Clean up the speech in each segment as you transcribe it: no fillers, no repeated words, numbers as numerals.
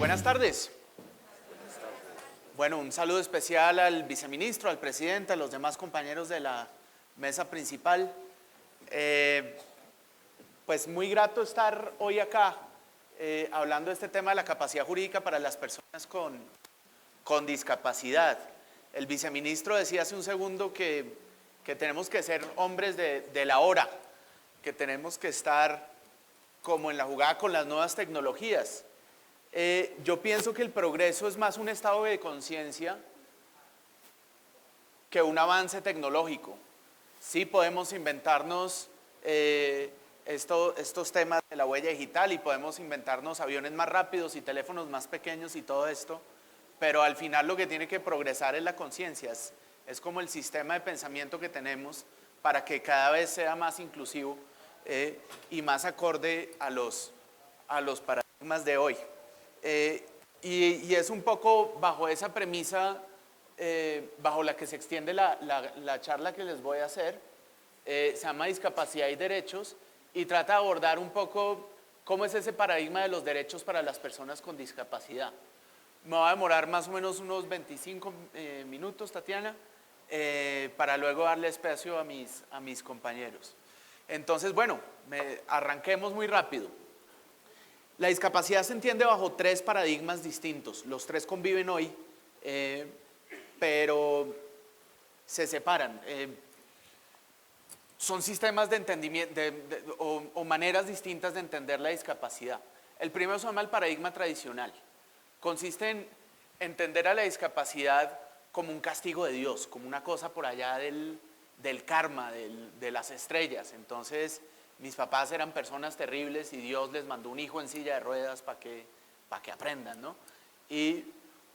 Buenas tardes. Bueno, un saludo especial al viceministro, al presidente, a los demás compañeros de la mesa principal. Pues muy grato estar hoy acá hablando de este tema de la capacidad jurídica para las personas con discapacidad. El viceministro decía hace un segundo que tenemos que ser hombres de la hora, que tenemos que estar como en la jugada con las nuevas tecnologías. Yo pienso que el progreso es más un estado de conciencia que un avance tecnológico. Sí podemos inventarnos estos temas de la huella digital y podemos inventarnos aviones más rápidos y teléfonos más pequeños y todo esto, pero al final lo que tiene que progresar es la conciencia, es como el sistema de pensamiento que tenemos para que cada vez sea más inclusivo y más acorde a los paradigmas de hoy. Y es un poco bajo esa premisa, bajo la que se extiende la charla que les voy a hacer. Se llama Discapacidad y Derechos y trata de abordar un poco cómo es ese paradigma de los derechos para las personas con discapacidad. Me va a demorar más o menos unos 25 minutos, Tatiana, para luego darle espacio a mis compañeros. Entonces, bueno, arranquemos muy rápido. La discapacidad se entiende bajo tres paradigmas distintos. Los tres conviven hoy, pero se separan. Son sistemas de entendimiento o maneras distintas de entender la discapacidad. El primero se llama el paradigma tradicional. Consiste en entender a la discapacidad como un castigo de Dios, como una cosa por allá del karma, de las estrellas. Entonces, mis papás eran personas terribles y Dios les mandó un hijo en silla de ruedas para que aprendan, ¿no? Y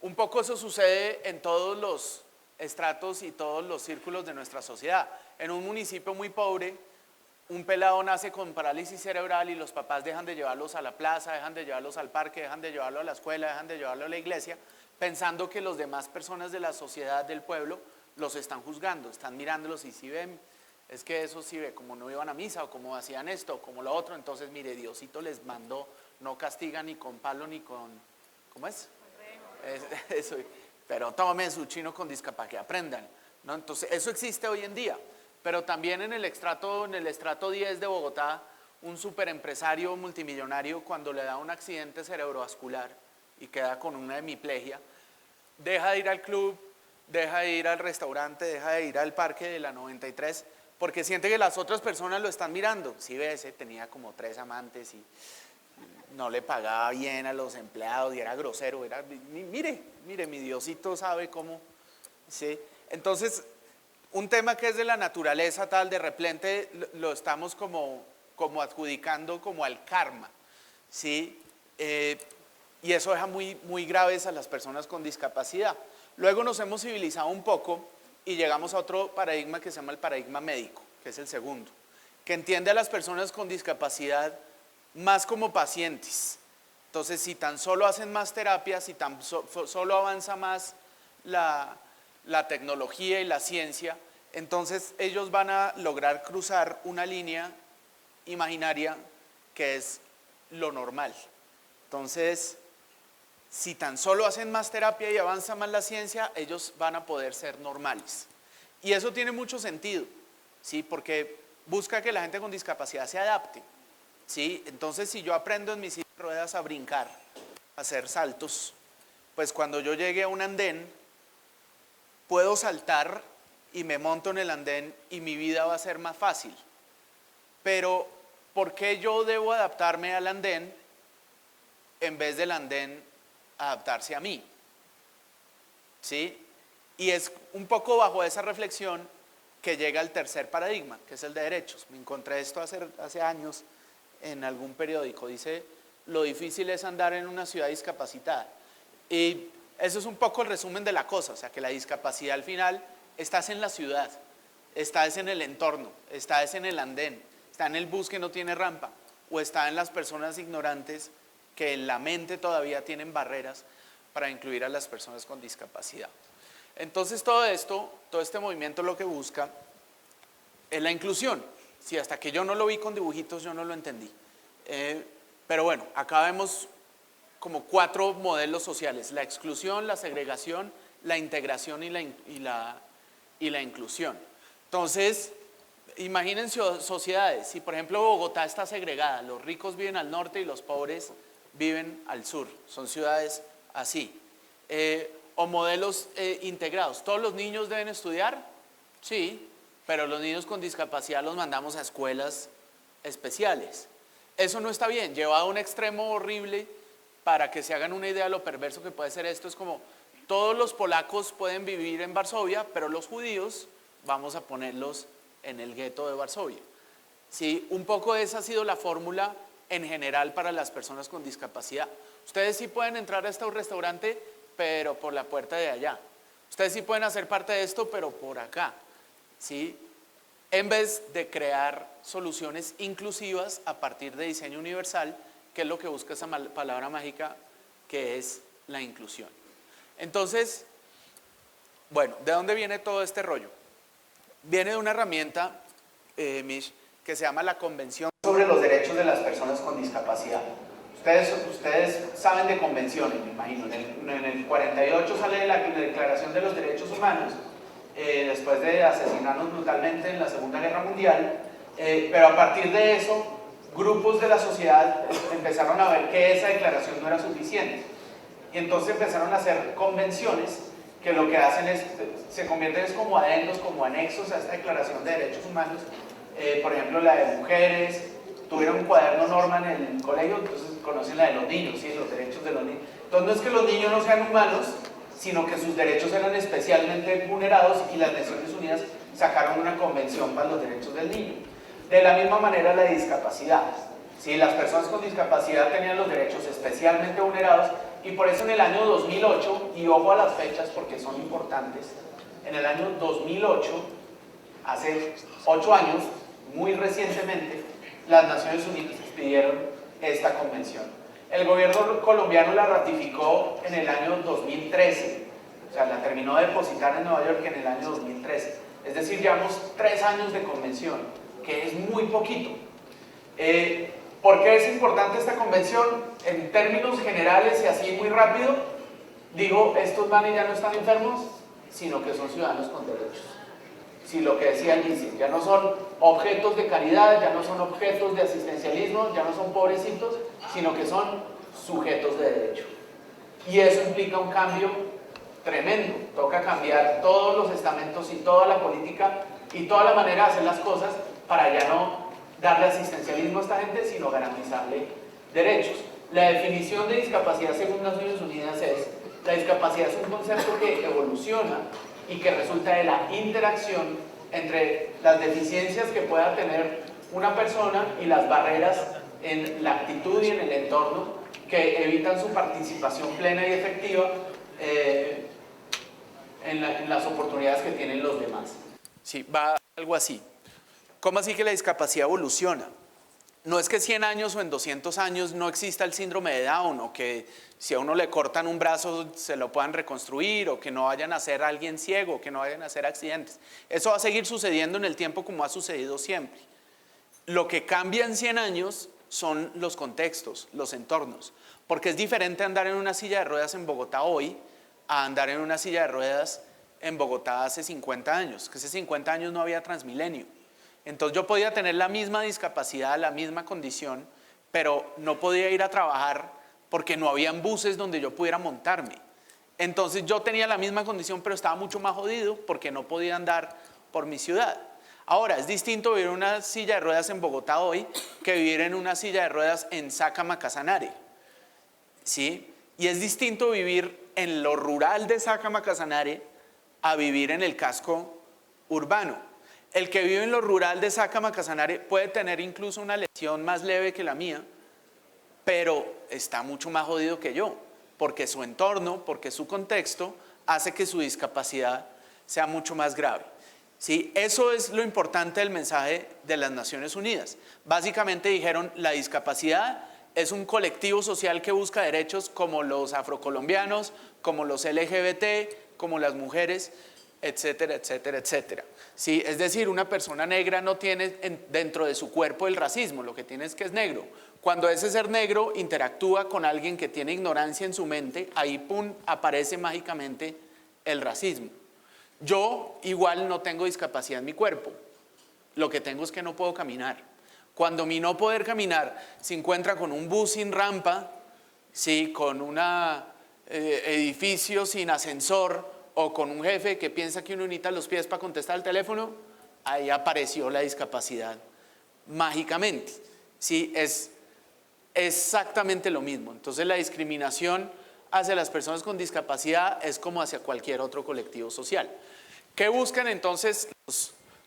un poco eso sucede en todos los estratos y todos los círculos de nuestra sociedad. En un municipio muy pobre, un pelado nace con parálisis cerebral y los papás dejan de llevarlos a la plaza, dejan de llevarlos al parque, dejan de llevarlo a la escuela, dejan de llevarlo a la iglesia, pensando que las demás personas de la sociedad, del pueblo, los están juzgando, están mirándolos y si ven, es que eso sí ve, como no iban a misa o como hacían esto o como lo otro, entonces mire, Diosito les mandó, no castiga ni con palo ni con, ¿cómo es? Eso, pero tomen su chino con discapacidad, aprendan, ¿no? Entonces eso existe hoy en día, pero también en el estrato 10 de Bogotá, un superempresario multimillonario cuando le da un accidente cerebrovascular y queda con una hemiplegia, deja de ir al club, deja de ir al restaurante, deja de ir al parque de la 93, porque siente que las otras personas lo están mirando. Si ves, tenía como 3 amantes y no le pagaba bien a los empleados y era grosero. Mire, mi Diosito sabe cómo. ¿Sí? Entonces, un tema que es de la naturaleza tal, de repente lo estamos como adjudicando como al karma. ¿Sí? Y eso deja muy graves a las personas con discapacidad. Luego nos hemos civilizado un poco y llegamos a otro paradigma que se llama el paradigma médico, que es el segundo, que entiende a las personas con discapacidad más como pacientes. Entonces, si tan solo hacen más terapias, si tan solo avanza más la tecnología y la ciencia, entonces ellos van a lograr cruzar una línea imaginaria que es lo normal. Entonces, si tan solo hacen más terapia y avanza más la ciencia, ellos van a poder ser normales. Y eso tiene mucho sentido, ¿sí? Porque busca que la gente con discapacidad se adapte, ¿sí? Entonces, si yo aprendo en mis silla de ruedas a brincar, a hacer saltos, pues cuando yo llegue a un andén, puedo saltar y me monto en el andén y mi vida va a ser más fácil. Pero, ¿por qué yo debo adaptarme al andén en vez del andén adaptarse a mí? ¿Sí? Y es un poco bajo esa reflexión que llega el tercer paradigma, que es el de derechos. Me encontré esto hace años en algún periódico. Dice, lo difícil es andar en una ciudad discapacitada. Y eso es un poco el resumen de la cosa. O sea, que la discapacidad al final estás en la ciudad, estás en el entorno, estás en el andén, está en el bus que no tiene rampa, o está en las personas ignorantes que en la mente todavía tienen barreras para incluir a las personas con discapacidad. Entonces todo este movimiento lo que busca es la inclusión. Sí, hasta que yo no lo vi con dibujitos yo no lo entendí. Pero bueno, acá vemos como 4 modelos sociales: la exclusión, la segregación, la integración y la inclusión. Entonces, imagínense sociedades, si por ejemplo Bogotá está segregada, los ricos viven al norte y los pobres viven al sur, son ciudades así. O modelos integrados, ¿todos los niños deben estudiar? Sí, pero los niños con discapacidad los mandamos a escuelas especiales. Eso no está bien, llevado a un extremo horrible. Para que se hagan una idea de lo perverso que puede ser esto, es como todos los polacos pueden vivir en Varsovia, pero los judíos vamos a ponerlos en el gueto de Varsovia. Sí, un poco esa ha sido la fórmula en general para las personas con discapacidad. Ustedes sí pueden entrar a este restaurante, pero por la puerta de allá. Ustedes sí pueden hacer parte de esto, pero por acá. ¿Sí? En vez de crear soluciones inclusivas a partir de diseño universal, que es lo que busca esa palabra mágica, que es la inclusión. Entonces, bueno, ¿de dónde viene todo este rollo? Viene de una herramienta, Mish, que se llama la Convención sobre los Derechos de las Personas con Discapacidad. Ustedes saben de convenciones, me imagino. En el 48 sale la Declaración de los Derechos Humanos, después de asesinarnos brutalmente en la Segunda Guerra Mundial, pero a partir de eso, grupos de la sociedad empezaron a ver que esa declaración no era suficiente. Y entonces empezaron a hacer convenciones que lo que hacen es, se convierten como adendos, como anexos a esta declaración de derechos humanos. Por ejemplo, la de mujeres, tuvieron un cuaderno norma en el colegio, entonces conocen la de los niños, ¿sí? Los derechos de los niños. Entonces no es que los niños no sean humanos, sino que sus derechos eran especialmente vulnerados y las Naciones Unidas sacaron una convención para los derechos del niño. De la misma manera la discapacidad. ¿Sí? Las personas con discapacidad tenían los derechos especialmente vulnerados y por eso en el año 2008, y ojo a las fechas porque son importantes, en el año 2008, hace 8 años, muy recientemente, las Naciones Unidas pidieron esta convención. El gobierno colombiano la ratificó en el año 2013, o sea, la terminó de depositar en Nueva York en el año 2013. Es decir, llevamos 3 años de convención, que es muy poquito. ¿Por qué es importante esta convención? En términos generales y así muy rápido, digo, estos manes ya no están enfermos, sino que son ciudadanos con derechos. Sí, lo que decía Alicia, ya no son objetos de caridad, ya no son objetos de asistencialismo, ya no son pobrecitos, sino que son sujetos de derecho. Y eso implica un cambio tremendo. Toca cambiar todos los estamentos y toda la política y toda la manera de hacer las cosas para ya no darle asistencialismo a esta gente, sino garantizarle derechos. La definición de discapacidad según Naciones Unidas es: la discapacidad es un concepto que evoluciona y que resulta de la interacción entre las deficiencias que pueda tener una persona y las barreras en la actitud y en el entorno que evitan su participación plena y efectiva en las oportunidades que tienen los demás. Sí, va algo así. ¿Cómo así que la discapacidad evoluciona? No es que 100 años o en 200 años no exista el síndrome de Down, o que si a uno le cortan un brazo se lo puedan reconstruir, o que no vayan a ser alguien ciego, o que no vayan a hacer accidentes. Eso va a seguir sucediendo en el tiempo como ha sucedido siempre. Lo que cambia en 100 años son los contextos, los entornos, porque es diferente andar en una silla de ruedas en Bogotá hoy a andar en una silla de ruedas en Bogotá hace 50 años, que hace 50 años no había Transmilenio. Entonces yo podía tener la misma discapacidad, la misma condición, pero no podía ir a trabajar porque no habían buses donde yo pudiera montarme. Entonces yo tenía la misma condición, pero estaba mucho más jodido porque no podía andar por mi ciudad. Ahora, es distinto vivir en una silla de ruedas en Bogotá hoy que vivir en una silla de ruedas en Sácama, Casanare. ¿Sí? Y es distinto vivir en lo rural de Sácama, Casanare a vivir en el casco urbano. El que vive en lo rural de Sácama, Casanare puede tener incluso una lesión más leve que la mía, pero está mucho más jodido que yo, porque su entorno, porque su contexto hace que su discapacidad sea mucho más grave. ¿Sí? Eso es lo importante del mensaje de las Naciones Unidas. Básicamente dijeron, la discapacidad es un colectivo social que busca derechos como los afrocolombianos, como los LGBT, como las mujeres, etcétera, etcétera, etcétera. ¿Sí? Es decir, una persona negra no tiene dentro de su cuerpo el racismo, lo que tiene es que es negro. Cuando ese ser negro interactúa con alguien que tiene ignorancia en su mente, ahí pum, aparece mágicamente el racismo. Yo igual no tengo discapacidad en mi cuerpo, lo que tengo es que no puedo caminar. Cuando mi no poder caminar se encuentra con un bus sin rampa, ¿sí? Con un edificio sin ascensor, o con un jefe que piensa que uno necesita los pies para contestar el teléfono, ahí apareció la discapacidad mágicamente. Sí, es exactamente lo mismo. Entonces la discriminación hacia las personas con discapacidad es como hacia cualquier otro colectivo social. ¿Qué buscan entonces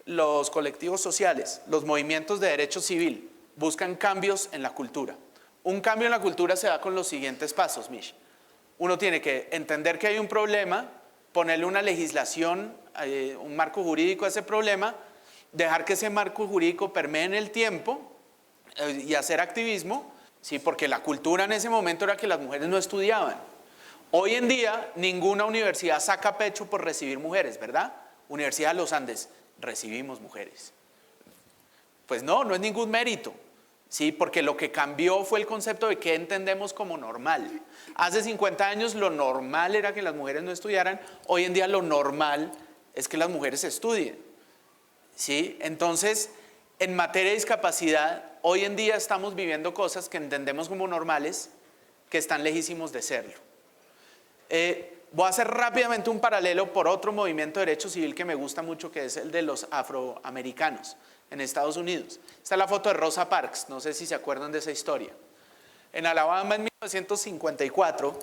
los colectivos sociales? Los movimientos de derecho civil buscan cambios en la cultura. Un cambio en la cultura se da con los siguientes pasos, Mish. Uno tiene que entender que hay un problema, ponerle una legislación, un marco jurídico a ese problema, dejar que ese marco jurídico permee en el tiempo y hacer activismo, ¿sí? Porque la cultura en ese momento era que las mujeres no estudiaban. Hoy en día ninguna universidad saca pecho por recibir mujeres, ¿verdad? Universidad de los Andes, recibimos mujeres. Pues no, no es ningún mérito. Sí, porque lo que cambió fue el concepto de qué entendemos como normal. Hace 50 años lo normal era que las mujeres no estudiaran, hoy en día lo normal es que las mujeres estudien. ¿Sí? Entonces, en materia de discapacidad, hoy en día estamos viviendo cosas que entendemos como normales, que están lejísimos de serlo. Voy a hacer rápidamente un paralelo por otro movimiento de derecho civil que me gusta mucho, que es el de los afroamericanos en Estados Unidos. Esta es la foto de Rosa Parks, no sé si se acuerdan de esa historia. En Alabama en 1954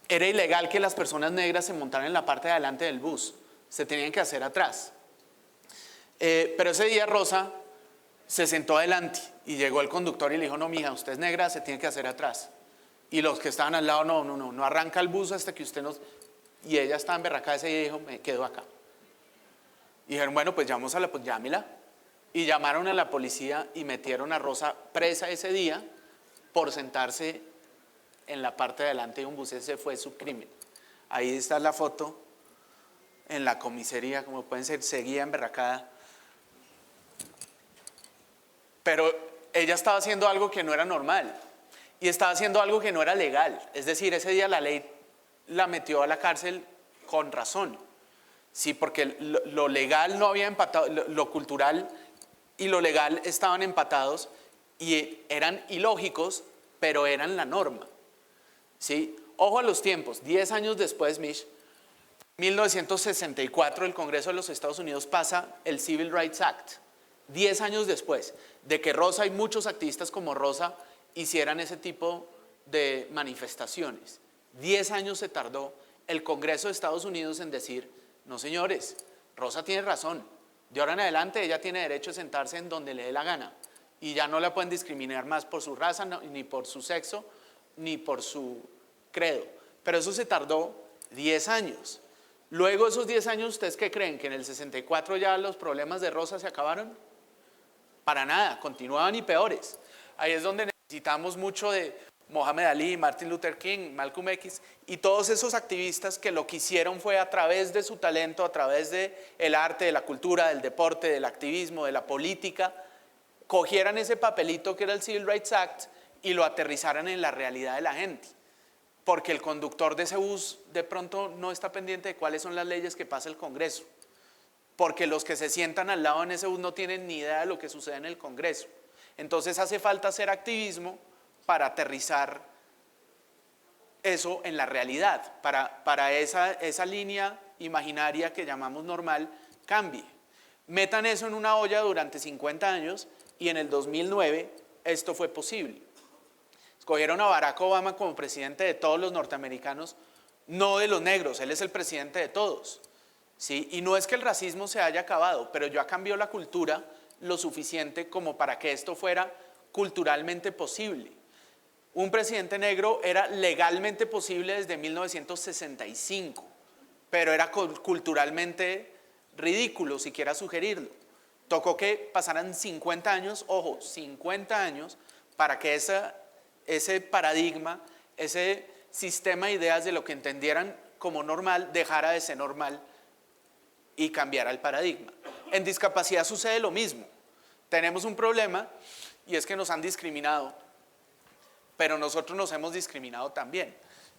era ilegal que las personas negras se montaran en la parte de adelante del bus, se tenían que hacer atrás. Pero ese día Rosa se sentó adelante y llegó el conductor y le dijo, no mija, usted es negra, se tiene que hacer atrás. Y los que estaban al lado, no arranca el bus hasta que usted nos... Y ella estaba emberracada ese día y dijo, me quedo acá. Y dijeron, bueno, pues llamamos a pues llámela. Y llamaron a la policía y metieron a Rosa presa ese día por sentarse en la parte de adelante de un bus. Ese fue su crimen. Ahí está la foto en la comisaría, como pueden ser, seguía emberracada. Pero ella estaba haciendo algo que no era normal y estaba haciendo algo que no era legal. Es decir, ese día la ley la metió a la cárcel con razón. Sí, porque lo legal no había empatado, lo cultural y lo legal estaban empatados y eran ilógicos, pero eran la norma. ¿Sí? Ojo a los tiempos, 10 años después, Mish, 1964, el Congreso de los Estados Unidos pasa el Civil Rights Act. 10 años después de que Rosa y muchos activistas como Rosa hicieran ese tipo de manifestaciones. 10 años se tardó el Congreso de Estados Unidos en decir, no señores, Rosa tiene razón. De ahora en adelante ella tiene derecho a sentarse en donde le dé la gana y ya no la pueden discriminar más por su raza, ni por su sexo, ni por su credo. Pero eso se tardó 10 años. Luego de esos 10 años, ¿ustedes qué creen? ¿Que en el 64 ya los problemas de Rosa se acabaron? Para nada, continuaban y peores. Ahí es donde necesitamos mucho de Mohamed Ali, Martin Luther King, Malcolm X y todos esos activistas que lo que hicieron fue a través de su talento, a través del arte, de la cultura, del deporte, del activismo, de la política, cogieran ese papelito que era el Civil Rights Act y lo aterrizaran en la realidad de la gente. Porque el conductor de ese bus de pronto no está pendiente de cuáles son las leyes que pasa el Congreso. Porque los que se sientan al lado en ese bus no tienen ni idea de lo que sucede en el Congreso. Entonces hace falta hacer activismo para aterrizar eso en la realidad, para esa línea imaginaria que llamamos normal cambie. Metan eso en una olla durante 50 años y en el 2009 esto fue posible. Escogieron a Barack Obama como presidente de todos los norteamericanos, no de los negros, él es el presidente de todos. ¿Sí? Y no es que el racismo se haya acabado, pero ya cambió la cultura lo suficiente como para que esto fuera culturalmente posible. Un presidente negro era legalmente posible desde 1965, pero era culturalmente ridículo siquiera sugerirlo. Tocó que pasaran 50 años, ojo, 50 años, para que ese paradigma, ese sistema de ideas de lo que entendieran como normal, dejara de ser normal y cambiara el paradigma. En discapacidad sucede lo mismo. Tenemos un problema y es que nos han discriminado, pero nosotros nos hemos discriminado también.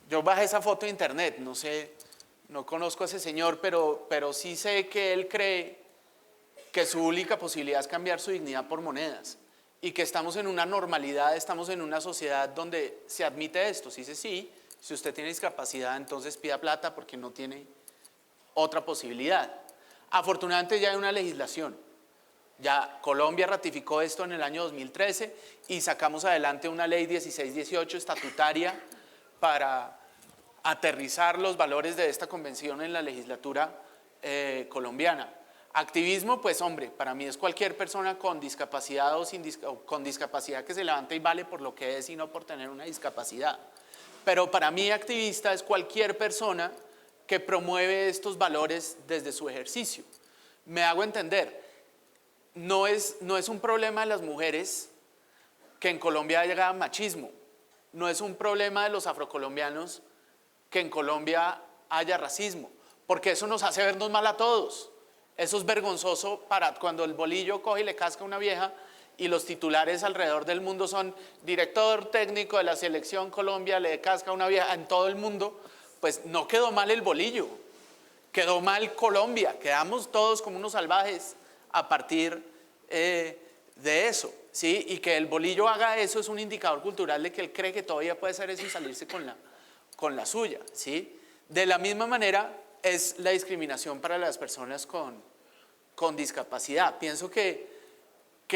Yo bajé esa foto de internet, no sé, no conozco a ese señor, pero sí sé que él cree que su única posibilidad es cambiar su dignidad por monedas y que estamos en una normalidad, estamos en una sociedad donde se admite esto. Se dice sí, si usted tiene discapacidad entonces pida plata porque no tiene otra posibilidad. Afortunadamente ya hay una legislación. Ya Colombia ratificó esto en el año 2013 y sacamos adelante una ley 1618 estatutaria para aterrizar los valores de esta convención en la legislatura colombiana. Activismo, pues hombre, para mí es cualquier persona con discapacidad o con discapacidad que se levanta y vale por lo que es y no por tener una discapacidad. Pero para mí activista es cualquier persona que promueve estos valores desde su ejercicio. Me hago entender, no es un problema de las mujeres que en Colombia haya machismo, no es un problema de los afrocolombianos que en Colombia haya racismo, porque eso nos hace vernos mal a todos. Eso es vergonzoso para cuando el bolillo coge y le casca a una vieja y los titulares alrededor del mundo son director técnico de la selección Colombia le casca a una vieja en todo el mundo, pues no quedó mal el bolillo, quedó mal Colombia, quedamos todos como unos salvajes a partir de eso, ¿sí? Y que el bolillo haga eso es un indicador cultural de que él cree que todavía puede hacer eso y salirse con la suya, ¿sí? De la misma manera es la discriminación para las personas con discapacidad. Pienso que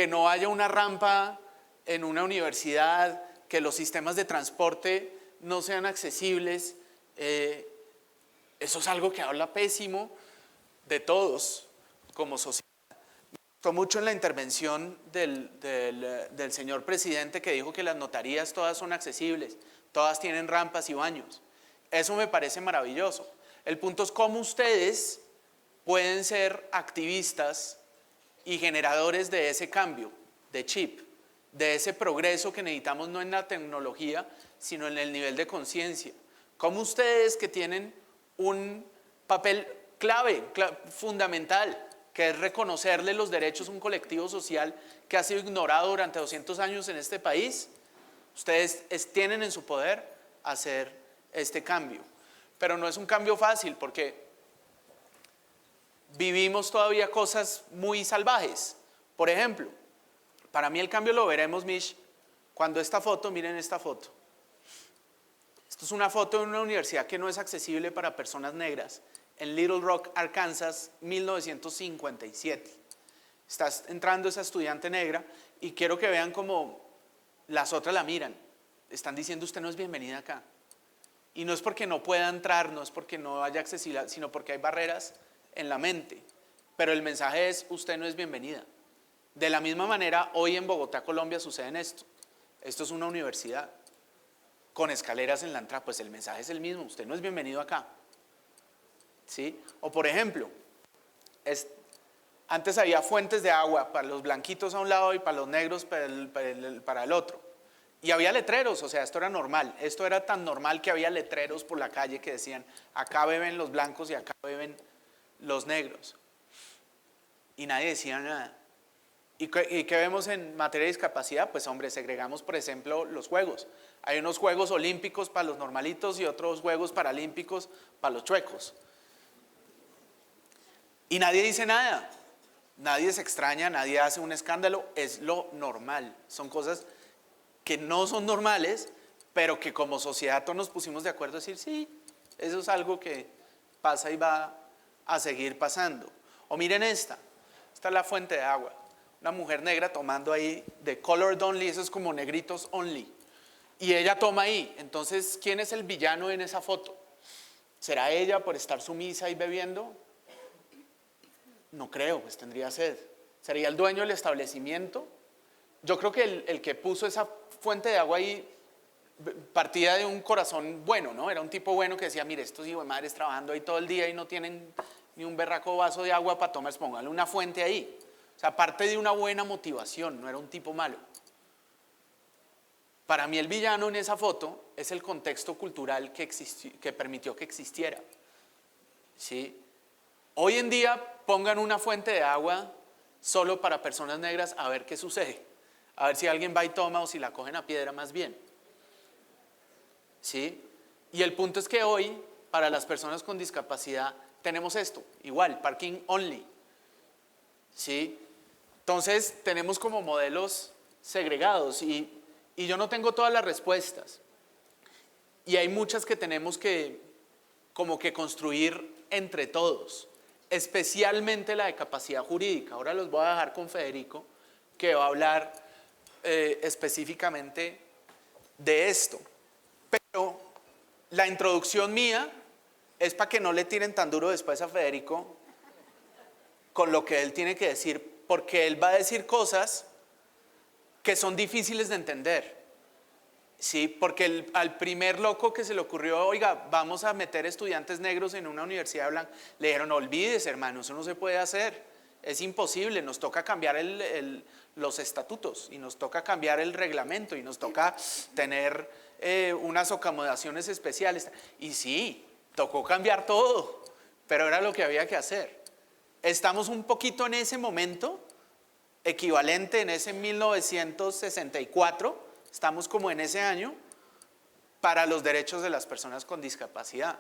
no haya una rampa en una universidad, que los sistemas de transporte no sean accesibles, eso es algo que habla pésimo de todos como sociedad. Me gustó mucho en la intervención del señor presidente que dijo que las notarías todas son accesibles, todas tienen rampas y baños. Eso me parece maravilloso. El punto es cómo ustedes pueden ser activistas y generadores de ese cambio de chip, de ese progreso que necesitamos no en la tecnología, sino en el nivel de conciencia. Cómo ustedes que tienen un papel clave, fundamental, que es reconocerle los derechos a un colectivo social que ha sido ignorado durante 200 años en este país, ustedes tienen en su poder hacer este cambio. Pero no es un cambio fácil porque vivimos todavía cosas muy salvajes. Por ejemplo, para mí el cambio lo veremos, Mish, cuando esta foto, miren esta foto. Esto es una foto de una universidad que no es accesible para personas negras, en Little Rock, Arkansas, 1957. Está entrando esa estudiante negra y quiero que vean cómo las otras la miran. Están diciendo, usted no es bienvenida acá. Y no es porque no pueda entrar, no es porque no haya accesibilidad, sino porque hay barreras en la mente. Pero el mensaje es, usted no es bienvenida. De la misma manera, hoy en Bogotá, Colombia, sucede esto. Esto es una universidad con escaleras en la entrada, pues el mensaje es el mismo, usted no es bienvenido acá. ¿Sí? O por ejemplo, antes había fuentes de agua para los blanquitos a un lado y para los negros para el otro. Y había letreros, o sea, esto era normal. Esto era tan normal que había letreros por la calle que decían, acá beben los blancos y acá beben los negros. Y nadie decía nada. ¿Y qué vemos en materia de discapacidad? Pues hombre, segregamos, por ejemplo, los juegos. Hay unos juegos olímpicos para los normalitos y otros juegos paralímpicos para los chuecos. Y nadie dice nada. Nadie se extraña, nadie hace un escándalo. Es lo normal. Son cosas que no son normales, pero que como sociedad todos nos pusimos de acuerdo a decir, sí, eso es algo que pasa y va a seguir pasando. O miren esta es la fuente de agua, una mujer negra tomando ahí de colored only, eso es como negritos only, y ella toma ahí. Entonces, ¿quién es el villano en esa foto? ¿Será ella por estar sumisa y bebiendo? No creo, pues tendría sed. ¿Sería el dueño del establecimiento? Yo creo que el que puso esa fuente de agua ahí partía de un corazón bueno, ¿no? Era un tipo bueno que decía, mire, estos hijos de madres trabajando ahí todo el día y no tienen ni un berraco vaso de agua para tomar, póngale una fuente ahí. O sea, parte de una buena motivación, no era un tipo malo. Para mí el villano en esa foto es el contexto cultural que permitió que existiera. ¿Sí? Hoy en día pongan una fuente de agua solo para personas negras a ver qué sucede. A ver si alguien va y toma o si la cogen a piedra más bien. ¿Sí? Y el punto es que hoy, para las personas con discapacidad, tenemos esto, igual, parking only. ¿Sí? Entonces, tenemos como modelos segregados y yo no tengo todas las respuestas. Y hay muchas que tenemos que como que construir entre todos, especialmente la de capacidad jurídica. Ahora los voy a dejar con Federico, que va a hablar específicamente de esto. Pero la introducción mía es para que no le tiren tan duro después a Federico con lo que él tiene que decir, porque él va a decir cosas que son difíciles de entender. Sí, porque al primer loco que se le ocurrió, oiga, vamos a meter estudiantes negros en una universidad blanca, le dijeron, olvídese, hermano, eso no se puede hacer, es imposible, nos toca cambiar los estatutos y nos toca cambiar el reglamento y nos toca tener unas acomodaciones especiales. Y sí, tocó cambiar todo, pero era lo que había que hacer. Estamos un poquito en ese momento, equivalente en ese 1964, estamos como en ese año para los derechos de las personas con discapacidad.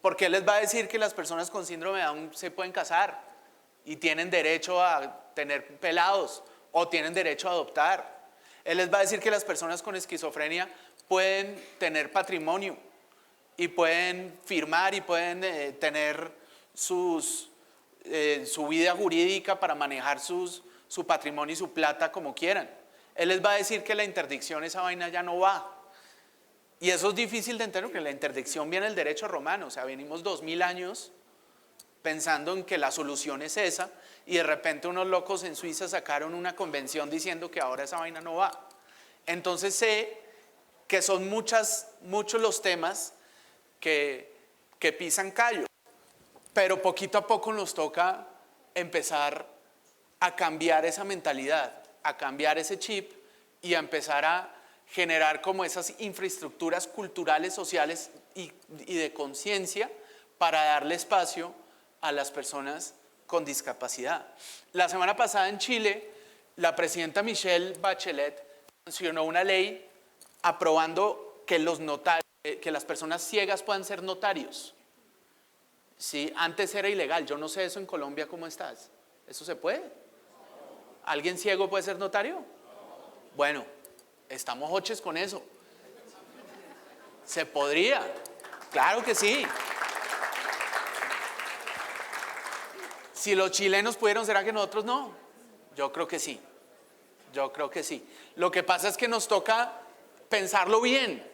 Porque él les va a decir que las personas con síndrome de Down se pueden casar y tienen derecho a tener pelados o tienen derecho a adoptar. Él les va a decir que las personas con esquizofrenia pueden tener patrimonio y pueden firmar y pueden tener su vida jurídica para manejar su patrimonio y su plata como quieran. Él les va a decir que la interdicción, esa vaina ya no va. Y eso es difícil de entender, porque la interdicción viene del derecho romano. O sea, venimos 2000 años pensando en que la solución es esa, y de repente unos locos en Suiza sacaron una convención diciendo que ahora esa vaina no va. Entonces sé que son muchos los temas que pisan callo, pero poquito a poco nos toca empezar a cambiar esa mentalidad, a cambiar ese chip y a empezar a generar como esas infraestructuras culturales, sociales y de conciencia para darle espacio a las personas con discapacidad. La semana pasada en Chile, la presidenta Michelle Bachelet sancionó una ley aprobando que las personas ciegas puedan ser notarios. Sí, antes era ilegal, yo no sé eso en Colombia cómo estás. ¿Eso se puede? ¿Alguien ciego puede ser notario? Bueno, estamos hoches con eso. ¿Se podría? Claro que sí. Si los chilenos pudieron, ¿será que nosotros no? Yo creo que sí. Yo creo que sí. Lo que pasa es que nos toca pensarlo bien,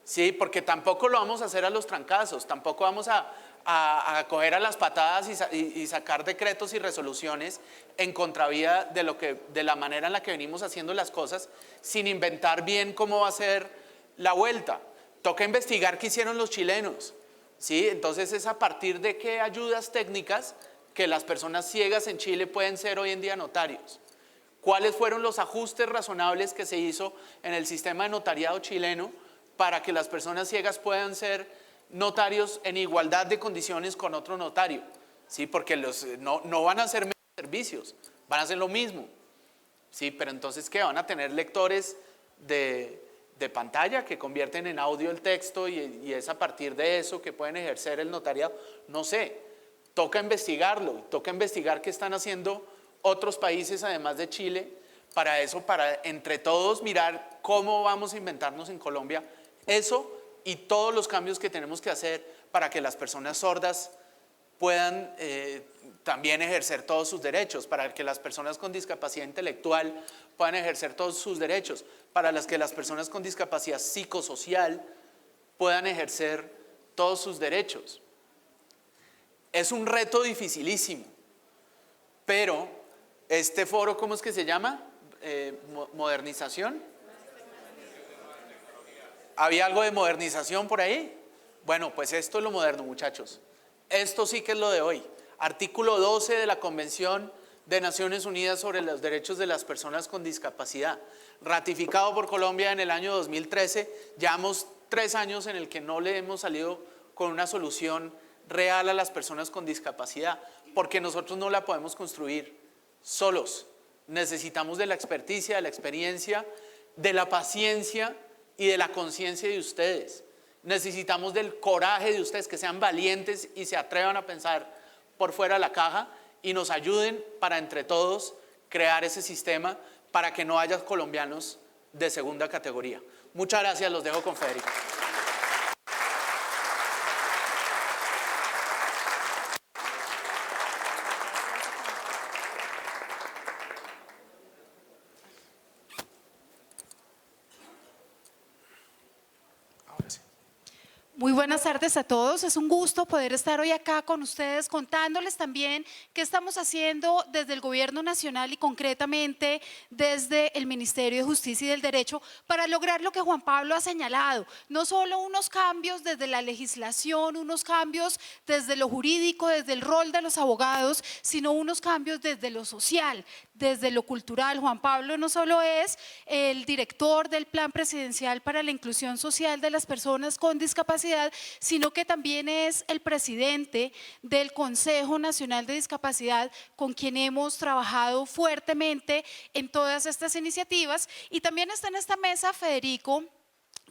¿sí? Porque tampoco lo vamos a hacer a los trancazos, tampoco vamos a coger a las patadas y sacar decretos y resoluciones en contravía de la manera en la que venimos haciendo las cosas, sin inventar bien cómo va a ser la vuelta. Toca investigar qué hicieron los chilenos, ¿sí? Entonces es a partir de qué ayudas técnicas que las personas ciegas en Chile pueden ser hoy en día notarios. ¿Cuáles fueron los ajustes razonables que se hizo en el sistema de notariado chileno para que las personas ciegas puedan ser notarios en igualdad de condiciones con otro notario? ¿Sí? Porque no van a hacer menos servicios, van a hacer lo mismo. ¿Sí? Pero entonces, ¿qué? ¿Van a tener lectores de pantalla que convierten en audio el texto y es a partir de eso que pueden ejercer el notariado? No sé, toca investigarlo, toca investigar qué están haciendo otros países además de Chile para eso, para entre todos mirar cómo vamos a inventarnos en Colombia eso y todos los cambios que tenemos que hacer para que las personas sordas puedan también ejercer todos sus derechos, para que las personas con discapacidad intelectual puedan ejercer todos sus derechos, para que las personas con discapacidad psicosocial puedan ejercer todos sus derechos. Es un reto dificilísimo, pero este foro, ¿cómo es que se llama? ¿Modernización? ¿Había algo de modernización por ahí? Bueno, pues esto es lo moderno, muchachos. Esto sí que es lo de hoy. Artículo 12 de la Convención de Naciones Unidas sobre los Derechos de las Personas con Discapacidad, ratificado por Colombia en el año 2013. Llevamos 3 años en el que no le hemos salido con una solución real a las personas con discapacidad. porque nosotros no la podemos construir solos. Necesitamos de la experticia, de la experiencia, de la paciencia y de la conciencia de ustedes. Necesitamos del coraje de ustedes, que sean valientes y se atrevan a pensar por fuera de la caja y nos ayuden para entre todos crear ese sistema para que no haya colombianos de segunda categoría. Muchas gracias, los dejo con Federico. Muy buenas tardes a todos. Es un gusto poder estar hoy acá con ustedes contándoles también qué estamos haciendo desde el Gobierno Nacional y concretamente desde el Ministerio de Justicia y del Derecho para lograr lo que Juan Pablo ha señalado. No solo unos cambios desde la legislación, unos cambios desde lo jurídico, desde el rol de los abogados, sino unos cambios desde lo social, desde lo cultural. Juan Pablo no solo es el director del Plan Presidencial para la Inclusión Social de las Personas con Discapacidad, sino que también es el presidente del Consejo Nacional de Discapacidad, con quien hemos trabajado fuertemente en todas estas iniciativas. Y también está en esta mesa Federico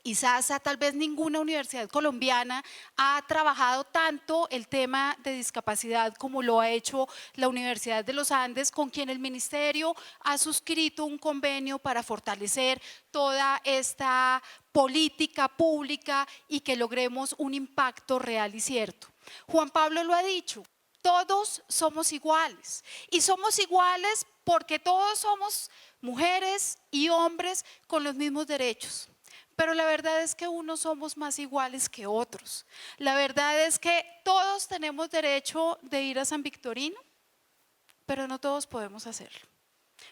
Izaza. Tal vez ninguna universidad colombiana ha trabajado tanto el tema de discapacidad como lo ha hecho la Universidad de los Andes, con quien el ministerio ha suscrito un convenio para fortalecer toda esta política pública y que logremos un impacto real y cierto. Juan Pablo lo ha dicho, todos somos iguales y somos iguales porque todos somos mujeres y hombres con los mismos derechos. Pero la verdad es que unos somos más iguales que otros. La verdad es que todos tenemos derecho de ir a San Victorino, pero no todos podemos hacerlo,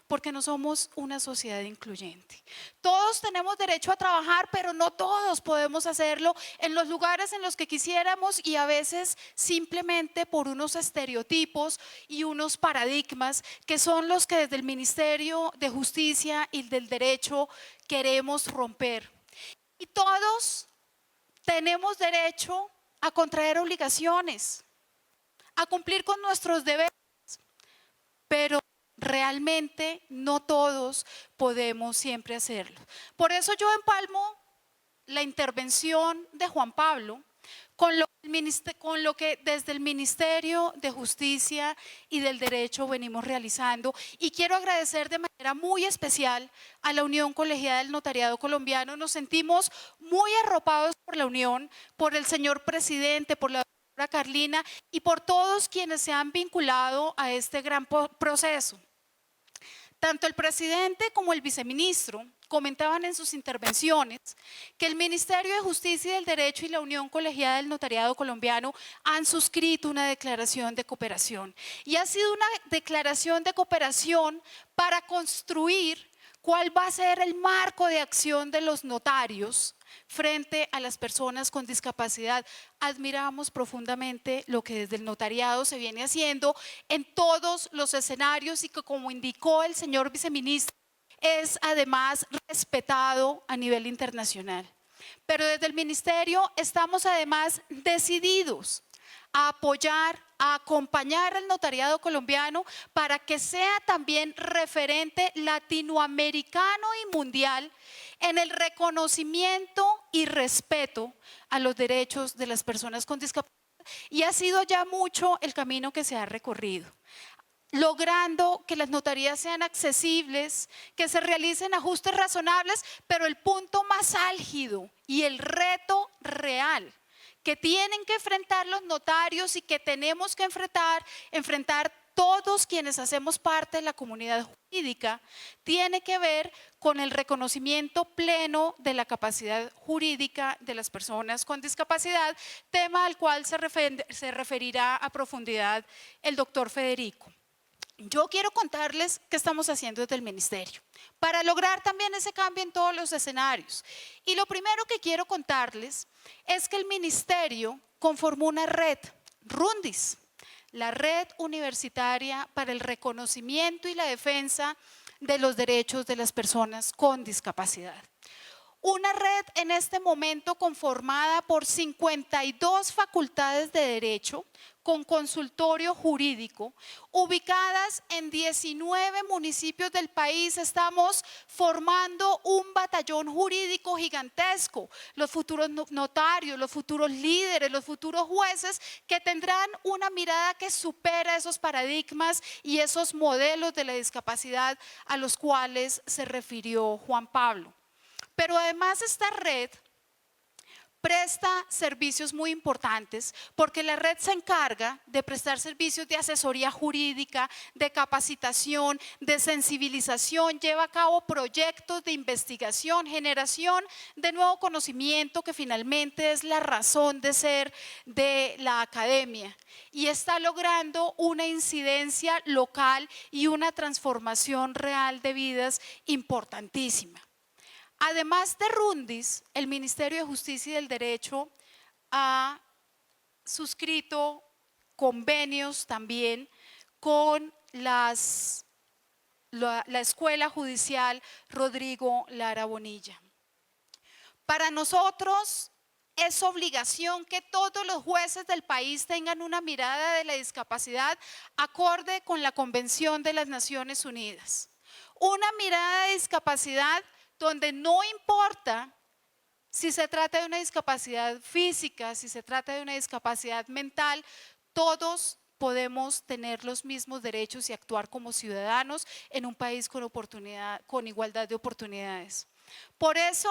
porque no somos una sociedad incluyente. Todos tenemos derecho a trabajar, pero no todos podemos hacerlo en los lugares en los que quisiéramos y a veces simplemente por unos estereotipos y unos paradigmas que son los que desde el Ministerio de Justicia y del Derecho queremos romper. Y todos tenemos derecho a contraer obligaciones, a cumplir con nuestros deberes, pero realmente no todos podemos siempre hacerlo. Por eso yo empalmo la intervención de Juan Pablo con lo que desde el Ministerio de Justicia y del Derecho venimos realizando, y quiero agradecer de manera muy especial a la Unión Colegiada del Notariado Colombiano. Nos sentimos muy arropados por la Unión, por el señor presidente, por la doctora Carlina y por todos quienes se han vinculado a este gran proceso. Tanto el presidente como el viceministro comentaban en sus intervenciones que el Ministerio de Justicia y del Derecho y la Unión Colegiada del Notariado Colombiano han suscrito una declaración de cooperación. Y ha sido una declaración de cooperación para construir cuál va a ser el marco de acción de los notarios frente a las personas con discapacidad. Admiramos profundamente lo que desde el notariado se viene haciendo en todos los escenarios y que, como indicó el señor viceministro, es además respetado a nivel internacional. Pero desde el ministerio estamos además decididos a apoyar, a acompañar al notariado colombiano para que sea también referente latinoamericano y mundial en el reconocimiento y respeto a los derechos de las personas con discapacidad. Y ha sido ya mucho el camino que se ha recorrido, logrando que las notarías sean accesibles, que se realicen ajustes razonables, pero el punto más álgido y el reto real que tienen que enfrentar los notarios y que tenemos que enfrentar todos quienes hacemos parte de la comunidad jurídica, tiene que ver con el reconocimiento pleno de la capacidad jurídica de las personas con discapacidad, tema al cual se referirá a profundidad el doctor Federico. Yo quiero contarles qué estamos haciendo desde el ministerio para lograr también ese cambio en todos los escenarios. Y lo primero que quiero contarles es que el ministerio conformó una red, RUNDIS, la Red Universitaria para el Reconocimiento y la Defensa de los Derechos de las Personas con Discapacidad. Una red en este momento conformada por 52 facultades de Derecho con consultorio jurídico, ubicadas en 19 municipios del país. Estamos formando un batallón jurídico gigantesco. Los futuros notarios, los futuros líderes, los futuros jueces que tendrán una mirada que supera esos paradigmas y esos modelos de la discapacidad a los cuales se refirió Juan Pablo. Pero además esta red presta servicios muy importantes porque la red se encarga de prestar servicios de asesoría jurídica, de capacitación, de sensibilización, lleva a cabo proyectos de investigación, generación de nuevo conocimiento que finalmente es la razón de ser de la academia y está logrando una incidencia local y una transformación real de vidas importantísima. Además de Rundis, el Ministerio de Justicia y del Derecho ha suscrito convenios también con la Escuela Judicial Rodrigo Lara Bonilla. Para nosotros es obligación que todos los jueces del país tengan una mirada de la discapacidad acorde con la Convención de las Naciones Unidas. Una mirada de discapacidad donde no importa si se trata de una discapacidad física, si se trata de una discapacidad mental, todos podemos tener los mismos derechos y actuar como ciudadanos en un país con igualdad de oportunidades. Por eso,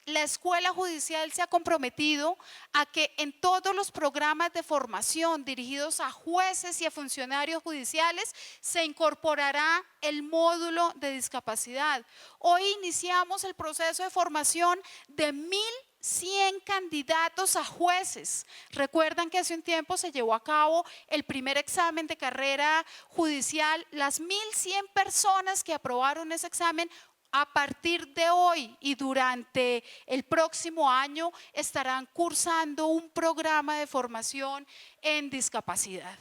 la Escuela Judicial se ha comprometido a que en todos los programas de formación dirigidos a jueces y a funcionarios judiciales se incorporará el módulo de discapacidad. Hoy iniciamos el proceso de formación de 1.100 candidatos a jueces. Recuerdan que hace un tiempo se llevó a cabo el primer examen de carrera judicial. Las 1.100 personas que aprobaron ese examen a partir de hoy y durante el próximo año estarán cursando un programa de formación en discapacidad.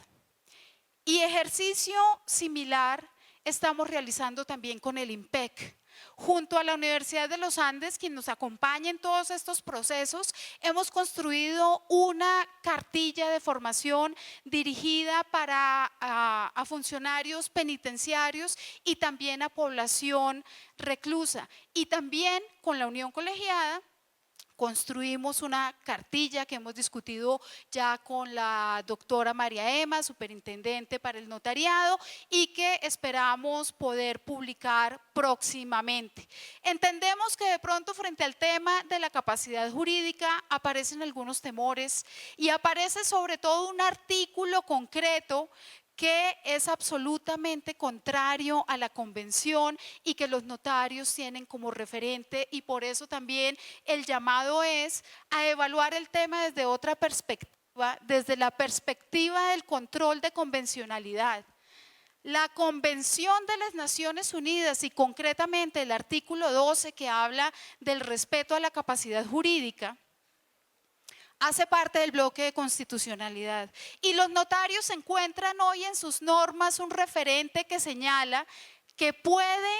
Y ejercicio similar estamos realizando también con el IMPEC. Junto a la Universidad de los Andes, quien nos acompaña en todos estos procesos, hemos construido una cartilla de formación dirigida a funcionarios penitenciarios y también a población reclusa. Y también con la Unión Colegiada construimos una cartilla que hemos discutido ya con la doctora María Emma, superintendente para el notariado, y que esperamos poder publicar próximamente. Entendemos que de pronto frente al tema de la capacidad jurídica aparecen algunos temores y aparece sobre todo un artículo concreto que es absolutamente contrario a la convención y que los notarios tienen como referente, y por eso también el llamado es a evaluar el tema desde otra perspectiva, desde la perspectiva del control de convencionalidad. La Convención de las Naciones Unidas y concretamente el artículo 12 que habla del respeto a la capacidad jurídica hace parte del bloque de constitucionalidad y los notarios encuentran hoy en sus normas un referente que señala que puede